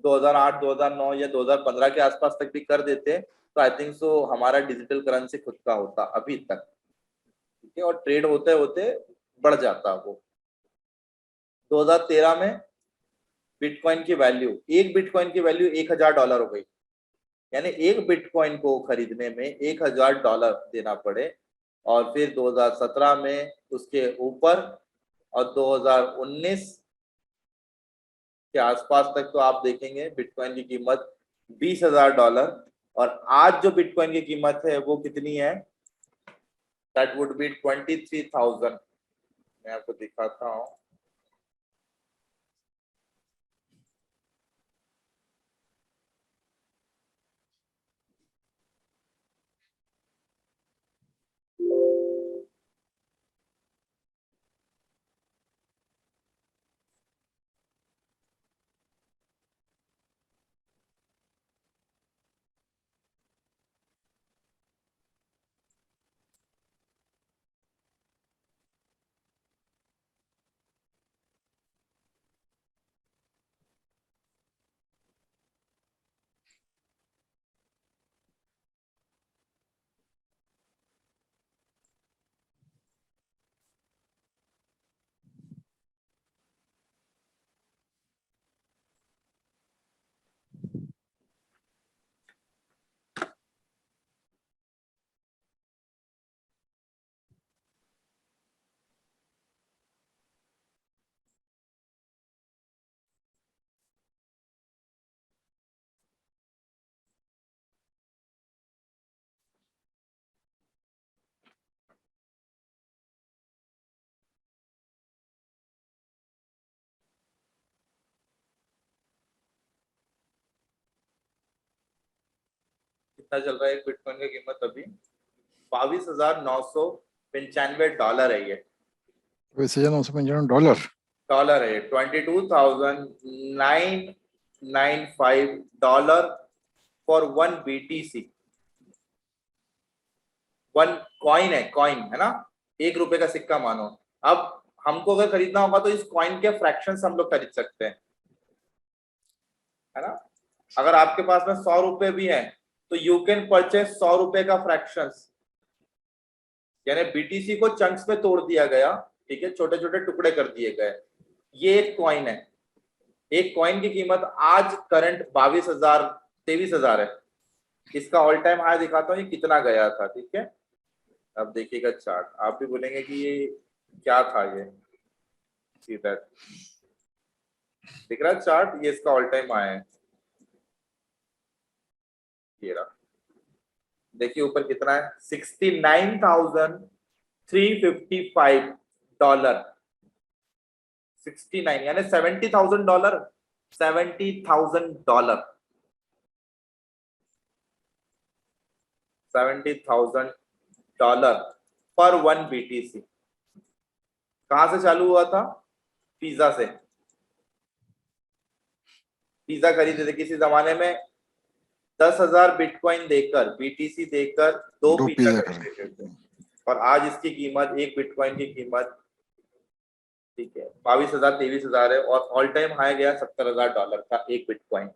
2008 2009 या 2015 के आसपास तक भी कर देते, तो आई थिंक सो हमारा डिजिटल करेंसी खुद का होता अभी तक, ठीक है, और ट्रेड होते होते बढ़ जाता वो। 2013 में बिटकॉइन की वैल्यू, एक बिटकॉइन की वैल्यू $1,000 हो गई, यानी एक बिटकॉइन को खरीदने में $1,000 देना पड़े। और फिर 2017 में उसके ऊपर, और 2019 के आसपास तक तो आप देखेंगे बिटकॉइन की कीमत $20,000। और आज जो बिटकॉइन की कीमत है वो कितनी है, दैट वुड बी 23,000। मैं आपको दिखाता हूँ। कितना चल रहा है एक बिटकॉइन की कीमत अभी? $22,995 है ये। $22,995 डॉलर है, $22,995 फॉर 1 BTC। 1 कॉइन है ना, ₹1 का सिक्का मानो। अब हमको अगर खरीदना होगा तो इस कॉइन के फ्रैक्शंस हम लोग खरीद सकते हैं, है ना। अगर आपके पास में ₹100 भी है तो यू कैन परचेस ₹100 का फ्रैक्शंस, यानी बीटीसी को चंक्स में तोड़ दिया गया, ठीक है, छोटे छोटे टुकड़े कर दिए गए। ये एक कॉइन है। एक कॉइन की कीमत आज करंट 23,000 है। इसका ऑल टाइम हाई दिखाता हूँ, ये कितना गया था, ठीक है। अब देखिएगा चार्ट, आप भी बोलेंगे कि ये क्या था, ये सीधा दिख रहा है चार्ट, ये इसका ऑल टाइम हाई है, ये रहा। देखिए ऊपर कितना है, $69,355, 69 यानी $70,000, $70,000, $70,000 पर 1 BTC। कहां से चालू हुआ था? पिज्जा से। पिज्जा खरीदे थे किसी जमाने में 10,000 बिटकॉइन देकर, बीटीसी देकर 2 पिज्जा खरीदे थे, और आज इसकी कीमत, एक बिटकॉइन की कीमत, ठीक है, 22,000 23,000 है, और ऑल टाइम हाई गया $70,000 का एक बिटकॉइन।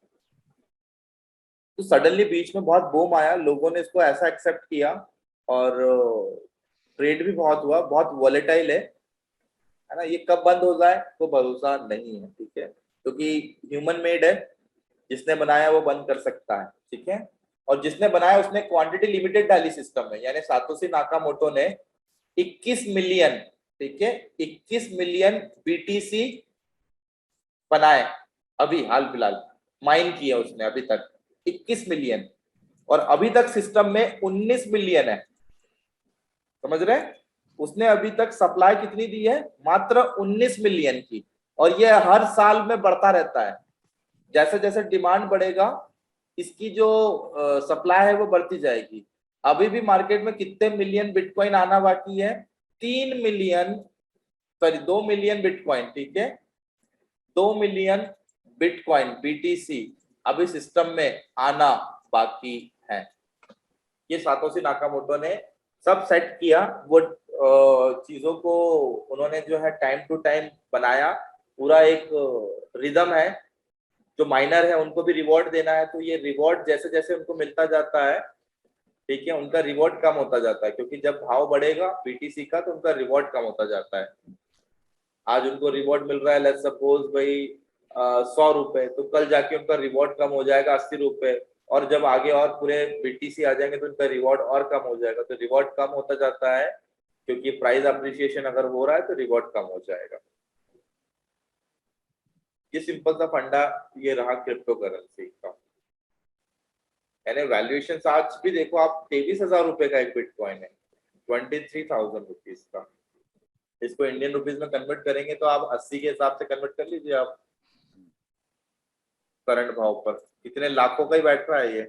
तो सडनली बीच में बहुत बूम आया, लोगों ने इसको ऐसा एक्सेप्ट किया, और ट्रेड भी बहुत हुआ, बहुत वॉलेटाइल है ना। ये कब बंद हो जाए तो भरोसा नहीं है, ठीक है, क्योंकि ह्यूमन मेड है, जिसने बनाया वो बंद कर सकता है, ठीक है। और जिसने बनाया उसने क्वांटिटी लिमिटेड डाली सिस्टम में, यानी सातोशी नाकामोटो ने 21 मिलियन, ठीक है, 21 मिलियन बीटीसी बनाए अभी हाल फिलहाल, माइन किया उसने अभी तक 21 मिलियन, और अभी तक सिस्टम में 19 मिलियन है, समझ रहे हैं। उसने अभी तक सप्लाई कितनी दी है? मात्र 19 मिलियन की, और ये हर साल में बढ़ता रहता है। जैसे जैसे डिमांड बढ़ेगा इसकी जो सप्लाई है वो बढ़ती जाएगी। अभी भी मार्केट में कितने मिलियन बिटकॉइन आना बाकी है? 2 मिलियन बिटकॉइन, ठीक है, 2 मिलियन बिटकॉइन बीटीसी अभी सिस्टम में आना बाकी है। ये सातोशी नाकामोटो ने सब सेट किया, वो चीजों को उन्होंने जो है टाइम टू टाइम बनाया, पूरा एक रिदम है। जो माइनर है उनको भी रिवॉर्ड देना है, तो ये रिवॉर्ड जैसे जैसे उनको मिलता जाता है, ठीक है, उनका रिवॉर्ड कम होता जाता है, क्योंकि जब भाव बढ़ेगा बीटीसी का तो उनका रिवॉर्ड कम होता जाता है। आज उनको रिवॉर्ड मिल रहा है लेट्स सपोज भाई ₹100, तो कल जाके उनका रिवॉर्ड कम हो जाएगा ₹80, और जब आगे और पूरे बीटीसी आ जाएंगे तो उनका रिवॉर्ड और कम हो जाएगा। तो रिवॉर्ड कम होता जाता है, क्योंकि प्राइस अप्रिसिएशन अगर हो रहा है तो रिवॉर्ड कम हो जाएगा। ये सिंपल सा फंडा ये रहा क्रिप्टो करेंसी का। यानी वैल्यूएशन आज भी देखो आप, ₹23,000 का एक बिटकॉइन है, 23,000 रुपीज का। इसको इंडियन रुपीज में कन्वर्ट करेंगे तो आप 80 के हिसाब से कन्वर्ट कर लीजिए आप, करंट भाव पर कितने लाखों का ही बैठ रहा है ये।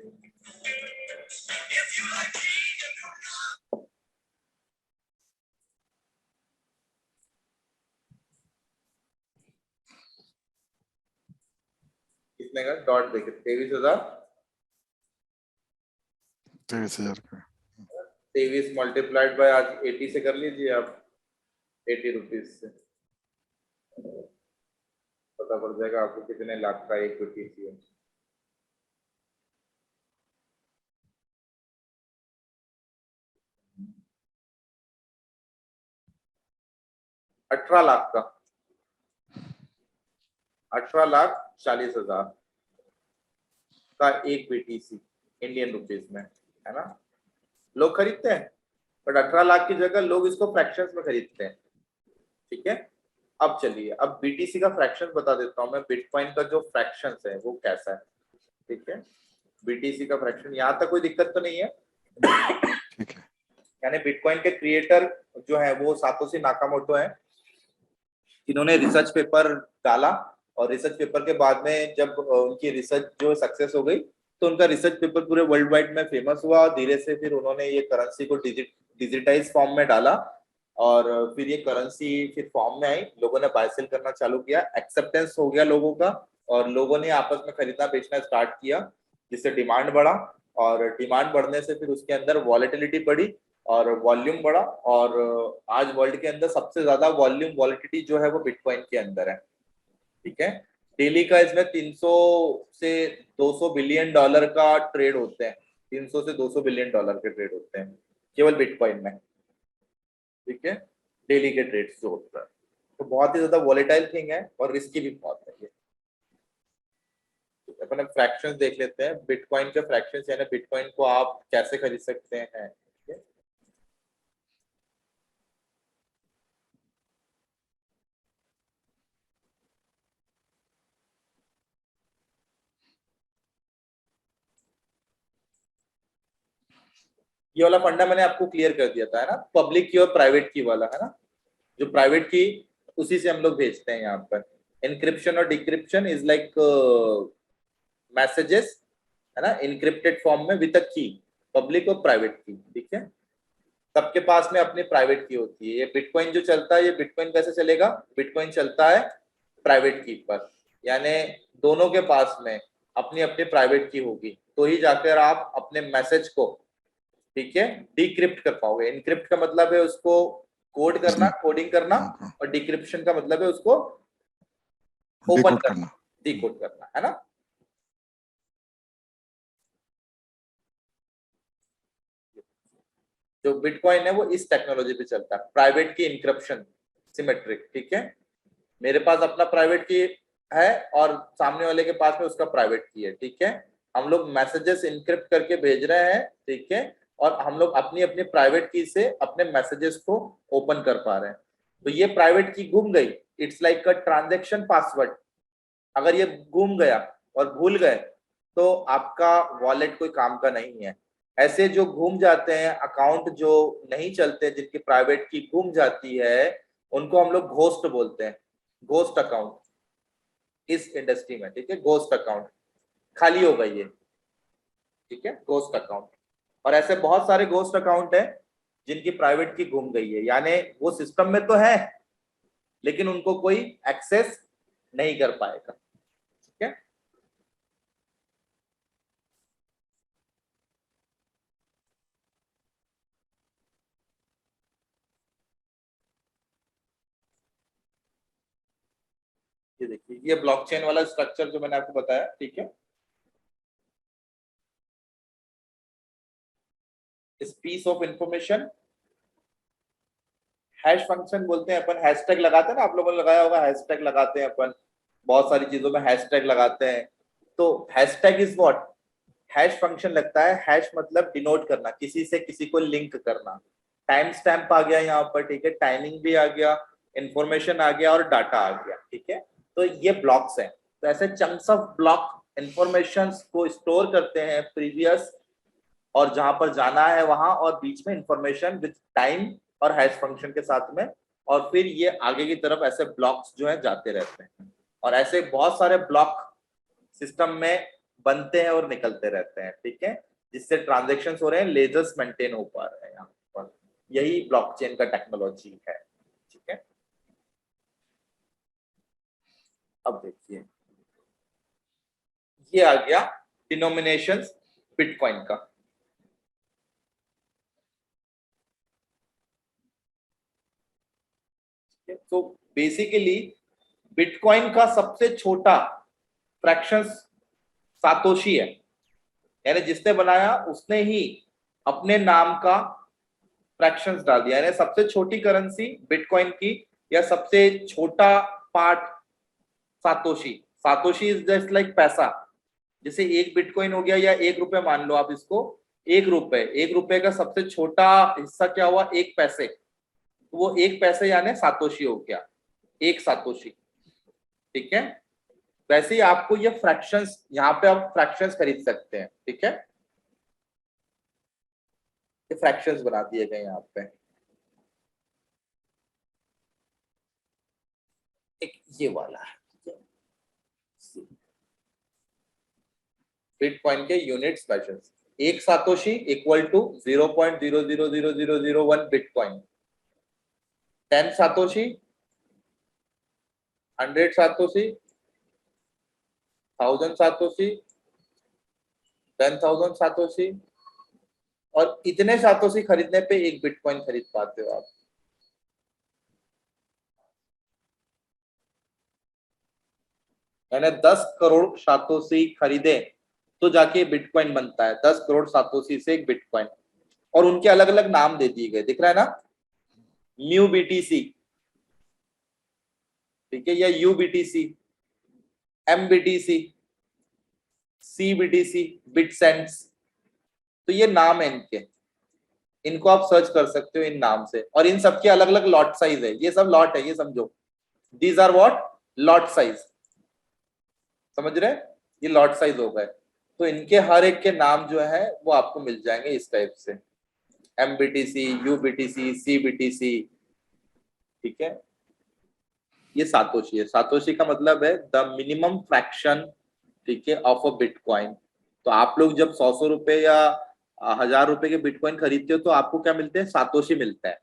कितने का डॉट देखे? 23,000, 23 मल्टीप्लाइड बाय आज 80 से कर लीजिए आप, 80 रुपीज से पता पड़ जाएगा आपको कितने लाख का एक बीटीसी है। $18 लाख का, 18,40,000 का एक बीटीसी इंडियन रुपीज में, है ना। लोग खरीदते हैं, बट 18 लाख की जगह लोग इसको फ्रैक्शंस में खरीदते हैं, ठीक है। अब चलिए, अब बीटीसी का फ्रैक्शन बता देता हूं मैं, बिटकॉइन का जो फ्रैक्शंस है वो कैसा है, ठीक है। बीटीसी का फ्रैक्शन, यहाँ तक कोई दिक्कत तो नहीं है, ठीक है। यानी बिटकॉइन के क्रिएटर जो है वो सातोशी नाकामोटो है, इन्होंने रिसर्च पेपर डाला, और रिसर्च पेपर के बाद में जब उनकी रिसर्च जो सक्सेस हो गई तो उनका रिसर्च पेपर पूरे वर्ल्ड वाइड में फेमस हुआ और धीरे से फिर उन्होंने ये करेंसी को डिजिटाइज फॉर्म में डाला और फिर ये करेंसी फिर फॉर्म में आई, लोगों ने बाय सेल करना चालू किया, एक्सेप्टेंस हो गया लोगों का और लोगों ने आपस में खरीदना बेचना स्टार्ट किया, जिससे डिमांड बढ़ा और डिमांड बढ़ने से फिर उसके अंदर वॉलेटिलिटी बढ़ी और वॉल्यूम बढ़ा और आज वर्ल्ड के अंदर सबसे ज्यादा वॉल्यूम वॉलेटिलिटी जो है वो बिटकॉइन के अंदर है। ठीक है, डेली का इसमें 300 से 200 बिलियन डॉलर का ट्रेड होते हैं, 300 से 200 बिलियन डॉलर के ट्रेड होते हैं केवल बिटकॉइन में। ठीक है, डेली के ट्रेड्स जो होता है, तो बहुत ही ज्यादा वॉलेटाइल थिंग है और रिस्की भी बहुत है ये। अपन फ्रैक्शंस देख लेते हैं, बिटकॉइन के फ्रैक्शंस यानी बिटकॉइन को आप कैसे खरीद सकते हैं। ये वाला फंडा मैंने आपको क्लियर कर दिया था, है ना, पब्लिक की और प्राइवेट की वाला, है ना, जो प्राइवेट की उसी से हम लोग भेजते हैं यहाँ पर। एनक्रिप्शन और डिक्रिप्शन इज लाइक मैसेजेस, है ना, इनक्रिप्टेड फॉर्म में विद अ की, पब्लिक और प्राइवेट की। ठीक है, सबके पास में अपनी प्राइवेट की होती है। ये बिटकॉइन जो चलता है, ये बिटकॉइन कैसे चलेगा, बिटकॉइन चलता है प्राइवेट की पर, यानी दोनों के पास में अपनी अपनी प्राइवेट की होगी, तो ही जाकर आप अपने मैसेज को, ठीक है, डिक्रिप्ट कर पाओगे। इनक्रिप्ट का मतलब है उसको कोड करना, कोडिंग करना, और डिक्रिप्शन का मतलब है उसको ओपन करना, डिकोड करना, है ना। जो बिटकॉइन है वो इस टेक्नोलॉजी पे चलता है, प्राइवेट की इनक्रिप्शन, सिमेट्रिक। ठीक है, मेरे पास अपना प्राइवेट की है और सामने वाले के पास में उसका प्राइवेट की है। ठीक है, हम लोग मैसेजेस इनक्रिप्ट करके भेज रहे हैं। ठीक है, और हम लोग अपनी अपनी प्राइवेट की से अपने मैसेजेस को ओपन कर पा रहे हैं। तो ये प्राइवेट की गुम गई, it's like a transaction password. अगर ये गुम गया और भूल गए तो आपका वॉलेट कोई काम का नहीं है। ऐसे जो घूम जाते हैं अकाउंट, जो नहीं चलते, जिनकी प्राइवेट की गुम जाती है, उनको हम लोग घोस्ट बोलते हैं, घोस्ट अकाउंट इस इंडस्ट्री में। ठीक है, घोस्ट अकाउंट खाली हो गई है। ठीक है, घोस्ट अकाउंट। और ऐसे बहुत सारे घोस्ट अकाउंट है जिनकी प्राइवेट की गुम गई है, यानी वो सिस्टम में तो है लेकिन उनको कोई एक्सेस नहीं कर पाएगा। ठीक है, ये देखिए, ये ब्लॉकचेन वाला स्ट्रक्चर जो मैंने आपको बताया। ठीक है, इस piece of information, hash function बोलते हैं अपन, हैशटैग लगाते हैं ना, आप लोगों ने लगाया होगा, हैशटैग लगाते हैं अपन, बहुत सारी चीजों में हैशटैग लगाते हैं। तो hashtag is what, hash function लगता है। हैश मतलब डिनोट करना, किसी से किसी को लिंक करना। टाइम स्टैम्प आ गया यहाँ पर। ठीक है, टाइमिंग भी आ गया, इंफॉर्मेशन आ गया और डाटा आ गया। ठीक है, तो ये ब्लॉक्स हैं। तो ऐसे चंक्स ऑफ ब्लॉक इंफॉर्मेशन को स्टोर करते हैं प्रीवियस और जहां पर जाना है वहां, और बीच में इंफॉर्मेशन विद टाइम और हैश फंक्शन के साथ में, और फिर ये आगे की तरफ ऐसे ब्लॉक्स जो है जाते रहते हैं। और ऐसे बहुत सारे ब्लॉक सिस्टम में बनते हैं और निकलते रहते हैं। ठीक है, जिससे ट्रांजेक्शन हो रहे हैं, लेजर्स मेंटेन हो पा रहे हैं यहाँ पर। यही ब्लॉकचेन का टेक्नोलॉजी है। ठीक है, अब देखिए, ये आ गया डिनोमिनेशन बिटकॉइन का। तो बेसिकली बिटकॉइन का सबसे छोटा फ्रैक्शन सातोशी है, यानी जिसने बनाया उसने ही अपने नाम का फ्रैक्शंस डाल दिया, यानी सबसे छोटी करेंसी बिटकॉइन की, या सबसे छोटा part Satoshi. Satoshi is just like पैसा। जैसे एक बिटकॉइन हो गया या 1 रुपए मान लो आप इसको, 1 रुपए, 1 रुपए का सबसे छोटा हिस्सा क्या हुआ, 1 पैसे, तो वो 1 पैसे यानी सातोशी हो गया, एक सातोशी। ठीक है, वैसे ही आपको ये फ्रैक्शंस, यहाँ पे आप फ्रैक्शंस खरीद सकते हैं। ठीक है, ये फ्रैक्शंस बना दिए गए यहाँ पे। एक ये वाला है, बिटकॉइन के यूनिट्स मेजर्स। एक satoshi equal to 0.000001 bitcoin. 10 satoshi, 100 satoshi, 1000 satoshi, 10,000 satoshi, और इतने सातोशी खरीदने पे एक बिटकॉइन खरीद पाते हो आप। मैंने 10 करोड़ सातोशी खरीदे तो जाके बिटकॉइन बनता है। 10 करोड़ सातोशी से एक बिटकॉइन, और उनके अलग अलग नाम दे दिए गए, दिख रहा है ना, म्यू बीटीसी, ठीक है, या U BTC, M BTC, C BTC, bitcents. तो ये नाम है इनके, इनको आप सर्च कर सकते हो इन नाम से, और इन सबके अलग अलग लॉट साइज है। ये सब लॉट है, ये समझो, these are what, lot size, समझ रहे, ये लॉट साइज हो गए। तो इनके हर एक के नाम जो है वो आपको मिल जाएंगे इस टाइप से, एमबीटीसी, यूबीटीसी, सीबीटीसी, ठीक है। ये सातोशी है। सातोशी का मतलब है द मिनिमम फ्रैक्शन, ठीक है, ऑफ अ बिटकॉइन। तो आप लोग जब 100 रुपए या 1000 रुपए के बिटकॉइन खरीदते हो तो आपको क्या मिलते हैं, सातोशी मिलता है,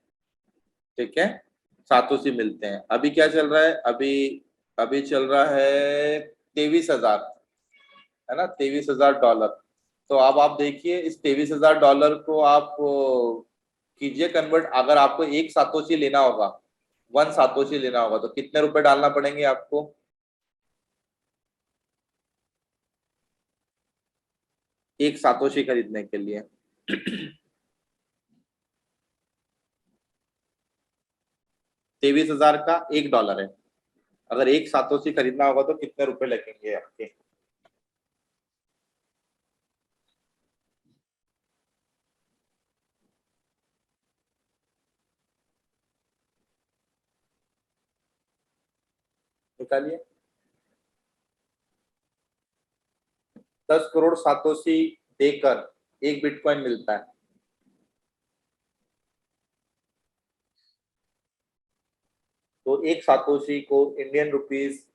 ठीक है, सातोशी मिलते हैं। अभी क्या चल रहा है, अभी चल रहा है 23,000, है ना, $23,000। तो अब आप देखिए इस $23,000 को आप कीजिए कन्वर्ट। अगर आपको एक सातोशी लेना होगा, 1 सातोशी लेना होगा, तो कितने रुपए डालना पड़ेंगे आपको, एक सातोशी खरीदने के लिए? 23,000 का $1 है। अगर एक सातोशी खरीदना होगा तो कितने रुपए लगेंगे आपके? निकालिए। 10 करोड़ सातोशी देकर एक बिटकॉइन मिलता है। तो एक सातोशी को इंडियन रुपीस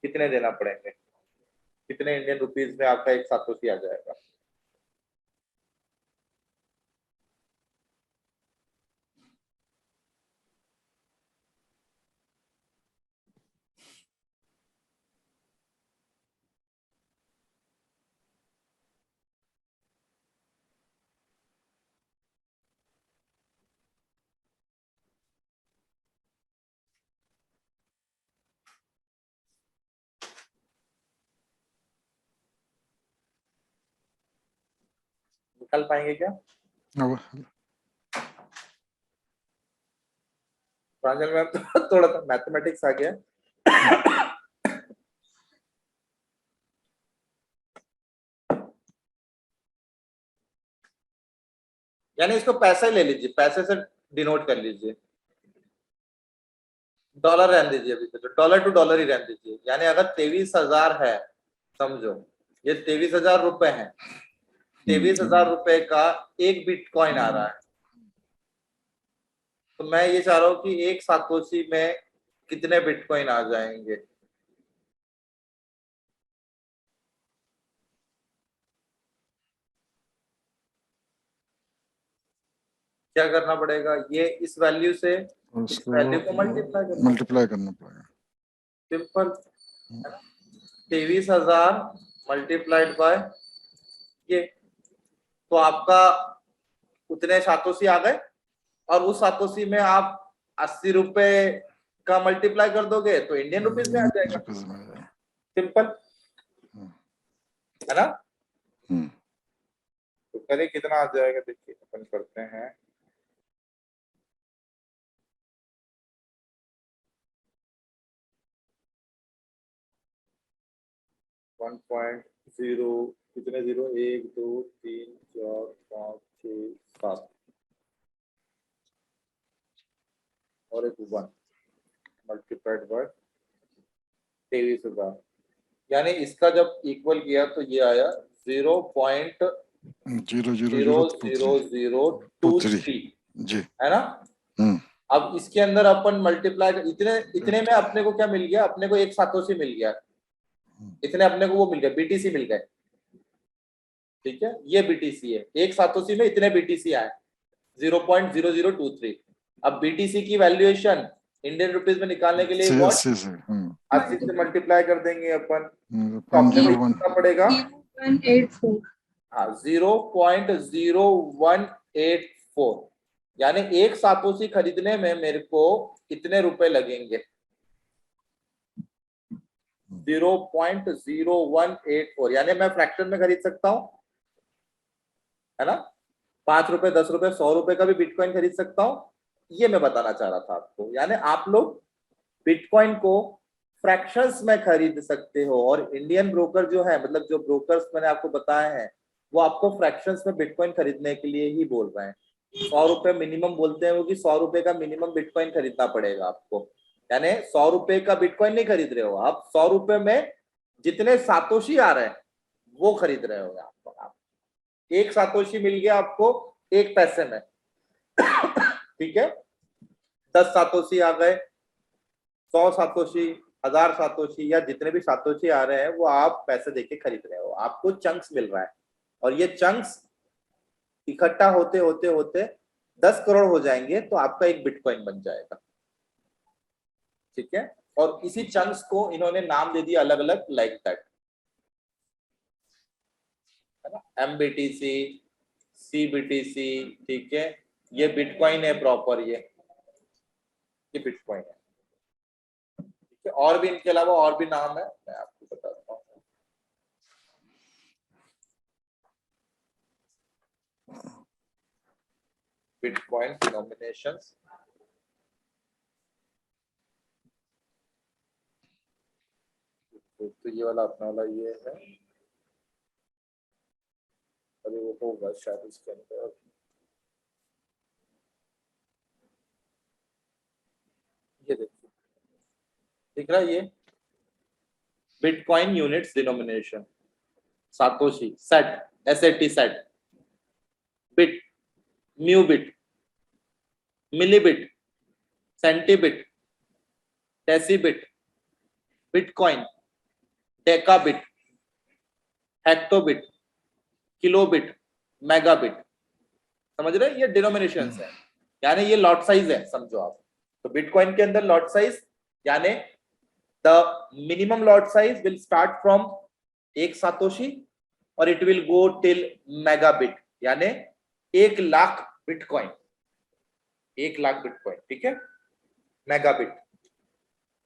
कितने देना पड़ेंगे, कितने इंडियन रुपीस में आपका एक सातोशी आ जाएगा? निकाल पाएंगे क्या? अब प्रांजल मैम थोड़ा सा मैथमेटिक्स आ गया। यानी इसको पैसे ले लीजिए, पैसे से डिनोट कर लीजिए, डॉलर रहने दीजिए, अभी तो डॉलर टू डॉलर ही रहने दीजिए। यानी अगर 23,000 है, समझो ये 23,000 रुपए है, 23,000 रुपए का एक बिटकॉइन आ रहा है। तो मैं ये चाह रहा हूं कि एक सातोशी में कितने बिटकॉइन आ जाएंगे। क्या करना पड़ेगा, ये इस वैल्यू से इस उसको वैल्यू को मल्टीप्लाई करना पड़ेगा। सिंपल, है ना, 23,000 मल्टीप्लाइड बाय ये, तो आपका उतने सातोशी आ गए। और उस सातोशी में आप 80 रुपए का मल्टीप्लाई कर दोगे तो इंडियन रुपीज में आ जाएगा। सिंपल, है ना। तो करें कितना आ जाएगा, देखिए अपन करते हैं। वन पॉइंट जीरो, कितने जीरो, 1 2 3 4 5 6 7 और एक 1 मल्टीप्लाइड बाय 23,000। यानी इसका जब इक्वल किया तो ये आया 0.0000023 जी, है ना। अब इसके अंदर अपन मल्टीप्लाई, इतने में अपने को क्या मिल गया, अपने को एक सातोशी मिल गया, इतने अपने को वो मिल गया, बीटीसी मिल गए। ठीक है, ये बीटीसी है, एक सातोशी में इतने बीटीसी आए 0.0023। अब बीटीसी की वैल्यूएशन इंडियन रुपीस में निकालने के लिए व्हाट 80 से मल्टीप्लाई कर देंगे अपन, तो ऑप्शन में कितना पड़ेगा 0.84। हाँ 0.0184, यानी एक सातोशी खरीदने में मेरे को कितने रुपए लगेंगे 0.0184, यानी मैं फ्रैक्शन में खरीद सकता हूं, है ना, 5 रुपए 10 रुपए 100 रुपए का भी बिटकॉइन खरीद सकता हूं। ये मैं बताना चाह रहा था आपको, यानी आप लोग बिटकॉइन को फ्रैक्शंस में खरीद सकते हो, और इंडियन ब्रोकर जो है, मतलब जो ब्रोकर्स मैंने आपको बताए हैं, वो आपको फ्रैक्शंस में बिटकॉइन खरीदने के लिए ही बोल रहे हैं। 100 रुपए मिनिमम बोलते हैं वो, कि 100 रुपए का मिनिमम बिटकॉइन खरीदना पड़ेगा आपको, यानी 100 रुपए का बिटकॉइन नहीं खरीद रहे हो आप, 100 रुपए में जितने सातोशी आ रहे हैं वो खरीद रहे हो आप। एक सातोशी मिल गया आपको 1 पैसे में, ठीक है, 10 सातोशी आ गए, 100 सातोशी, 1000 सातोशी, या जितने भी सातोशी आ रहे हैं वो आप पैसे देके खरीद रहे हो, आपको चंक्स मिल रहा है, और ये चंक्स इकट्ठा होते होते होते 10 करोड़ हो जाएंगे तो आपका एक बिटकॉइन बन जाएगा, ठीक है। और इसी चंक्स को इन्होंने नाम दे दिया अलग अलग, लाइक दैट, है ना, MBTC, CBTC, ठीक है, ये बिटकॉइन है प्रॉपर, ये बिटकॉइन है, ठीक है। और भी इनके अलावा और भी नाम है, मैं आपको बताता हूँ। बिटकॉइन डिनोमिनेशंस, तो ये वाला अपना वाला ये है, अरे वो होगा शायद इसके अंदर, ये देखिए दिख रहा है, ये bitcoin units denomination, satoshi, sat, SAT sat, bit, mu bit, millibit, centibit, decibit, bitcoin, decabit, hectobit, kilobit, megabit, समझ रहे हैं, ये डिनोमिनेशंस है, यानी ये लॉट साइज है समझो आप। तो बिटकॉइन के अंदर लॉट साइज, यानी the minimum lot size will start from 1 satoshi और it will go till megabit, यानी 1 लाख बिटकॉइन, 1 लाख बिटकॉइन, ठीक है, मेगाबिट।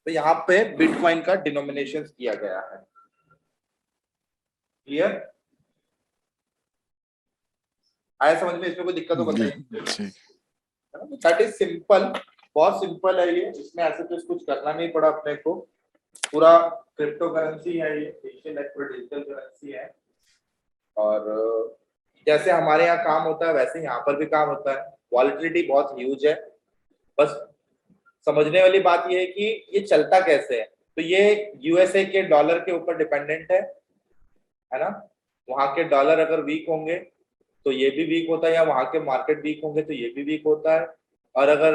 तो यहाँ पे बिटकॉइन का डिनोमिनेशन किया गया है, क्लियर आया समझ में, इसमें कोई दिक्कत हो बताइए। दैट इज सिंपल, बहुत सिंपल है ये, इसमें ऐसे कुछ करना नहीं पड़ा अपने को, पूरा क्रिप्टो करेंसी है ये, डिजिटल करेंसी है, और जैसे हमारे यहाँ काम होता है वैसे यहाँ पर भी काम होता है। वॉलेटिलिटी बहुत ह्यूज है, बस समझने वाली बात ये है कि ये चलता कैसे है। तो ये यूएसए के डॉलर के ऊपर डिपेंडेंट है ना, वहां के डॉलर अगर वीक होंगे तो ये भी वीक होता है, या वहां के मार्केट वीक होंगे तो ये भी वीक होता है, और अगर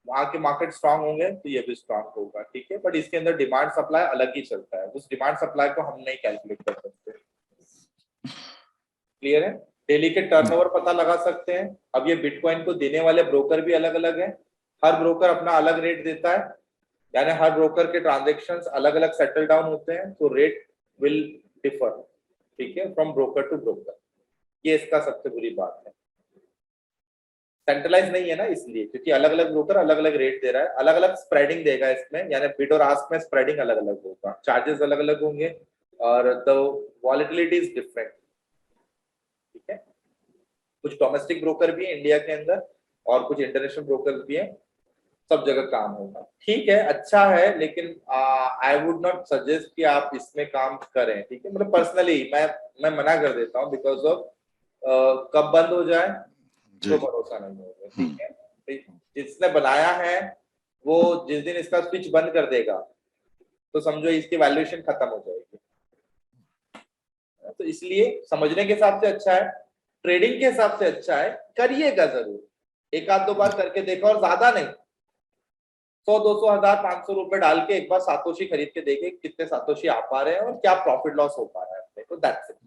वहां के मार्केट स्ट्रांग होंगे तो ये भी स्ट्रांग होगा, ठीक है। बट इसके अंदर डिमांड सप्लाई अलग ही चलता है, उस डिमांड सप्लाई को हम नहीं कैलकुलेट कर सकते, क्लियर है। डेली के टर्नओवर पता लगा सकते हैं। अब ये बिटकॉइन को देने वाले ब्रोकर भी अलग अलग हैं, हर ब्रोकर अपना अलग रेट देता है, यानी हर ब्रोकर के ट्रांजैक्शंस अलग अलग सेटल डाउन होते हैं, तो रेट विल डिफर, ठीक है, फ्रॉम ब्रोकर टू ब्रोकर। ये इसका सबसे बुरी बात है, सेंट्रलाइज नहीं है ना इसलिए, क्योंकि अलग अलग ब्रोकर अलग अलग रेट दे रहा है, अलग अलग स्प्रेडिंग देगा इसमें, यानी बिड और आस्क में स्प्रेडिंग अलग अलग होगा, चार्जेस अलग अलग होंगे, और द वॉलेटिलिटी इज डिफरेंट, ठीक है। कुछ डोमेस्टिक ब्रोकर भी है इंडिया के अंदर और कुछ इंटरनेशनल ब्रोकर भी है, सब जगह काम होगा, ठीक है, अच्छा है, लेकिन आई वुड नॉट सजेस्ट कि आप इसमें काम करें, ठीक है। मतलब पर्सनली मैं मना कर देता हूँ, बिकॉज ऑफ कब बंद हो जाए तो भरोसा नहीं होगा, ठीक है। जिसने बनाया है वो जिस दिन इसका स्विच बंद कर देगा तो समझो इसकी वैल्यूएशन खत्म हो जाएगी। तो इसलिए समझने के हिसाब से अच्छा है, ट्रेडिंग के हिसाब से अच्छा है, करिएगा जरूर, 1-2 बार करके देखो, और ज्यादा नहीं, 100, 200, 1000, 500 रुपए डाल के एक बार सातोशी खरीद के देखे कितने सातोशी आ पा रहे हैं और क्या प्रॉफिट लॉस हो पा रहा है, तो दैट्स इट।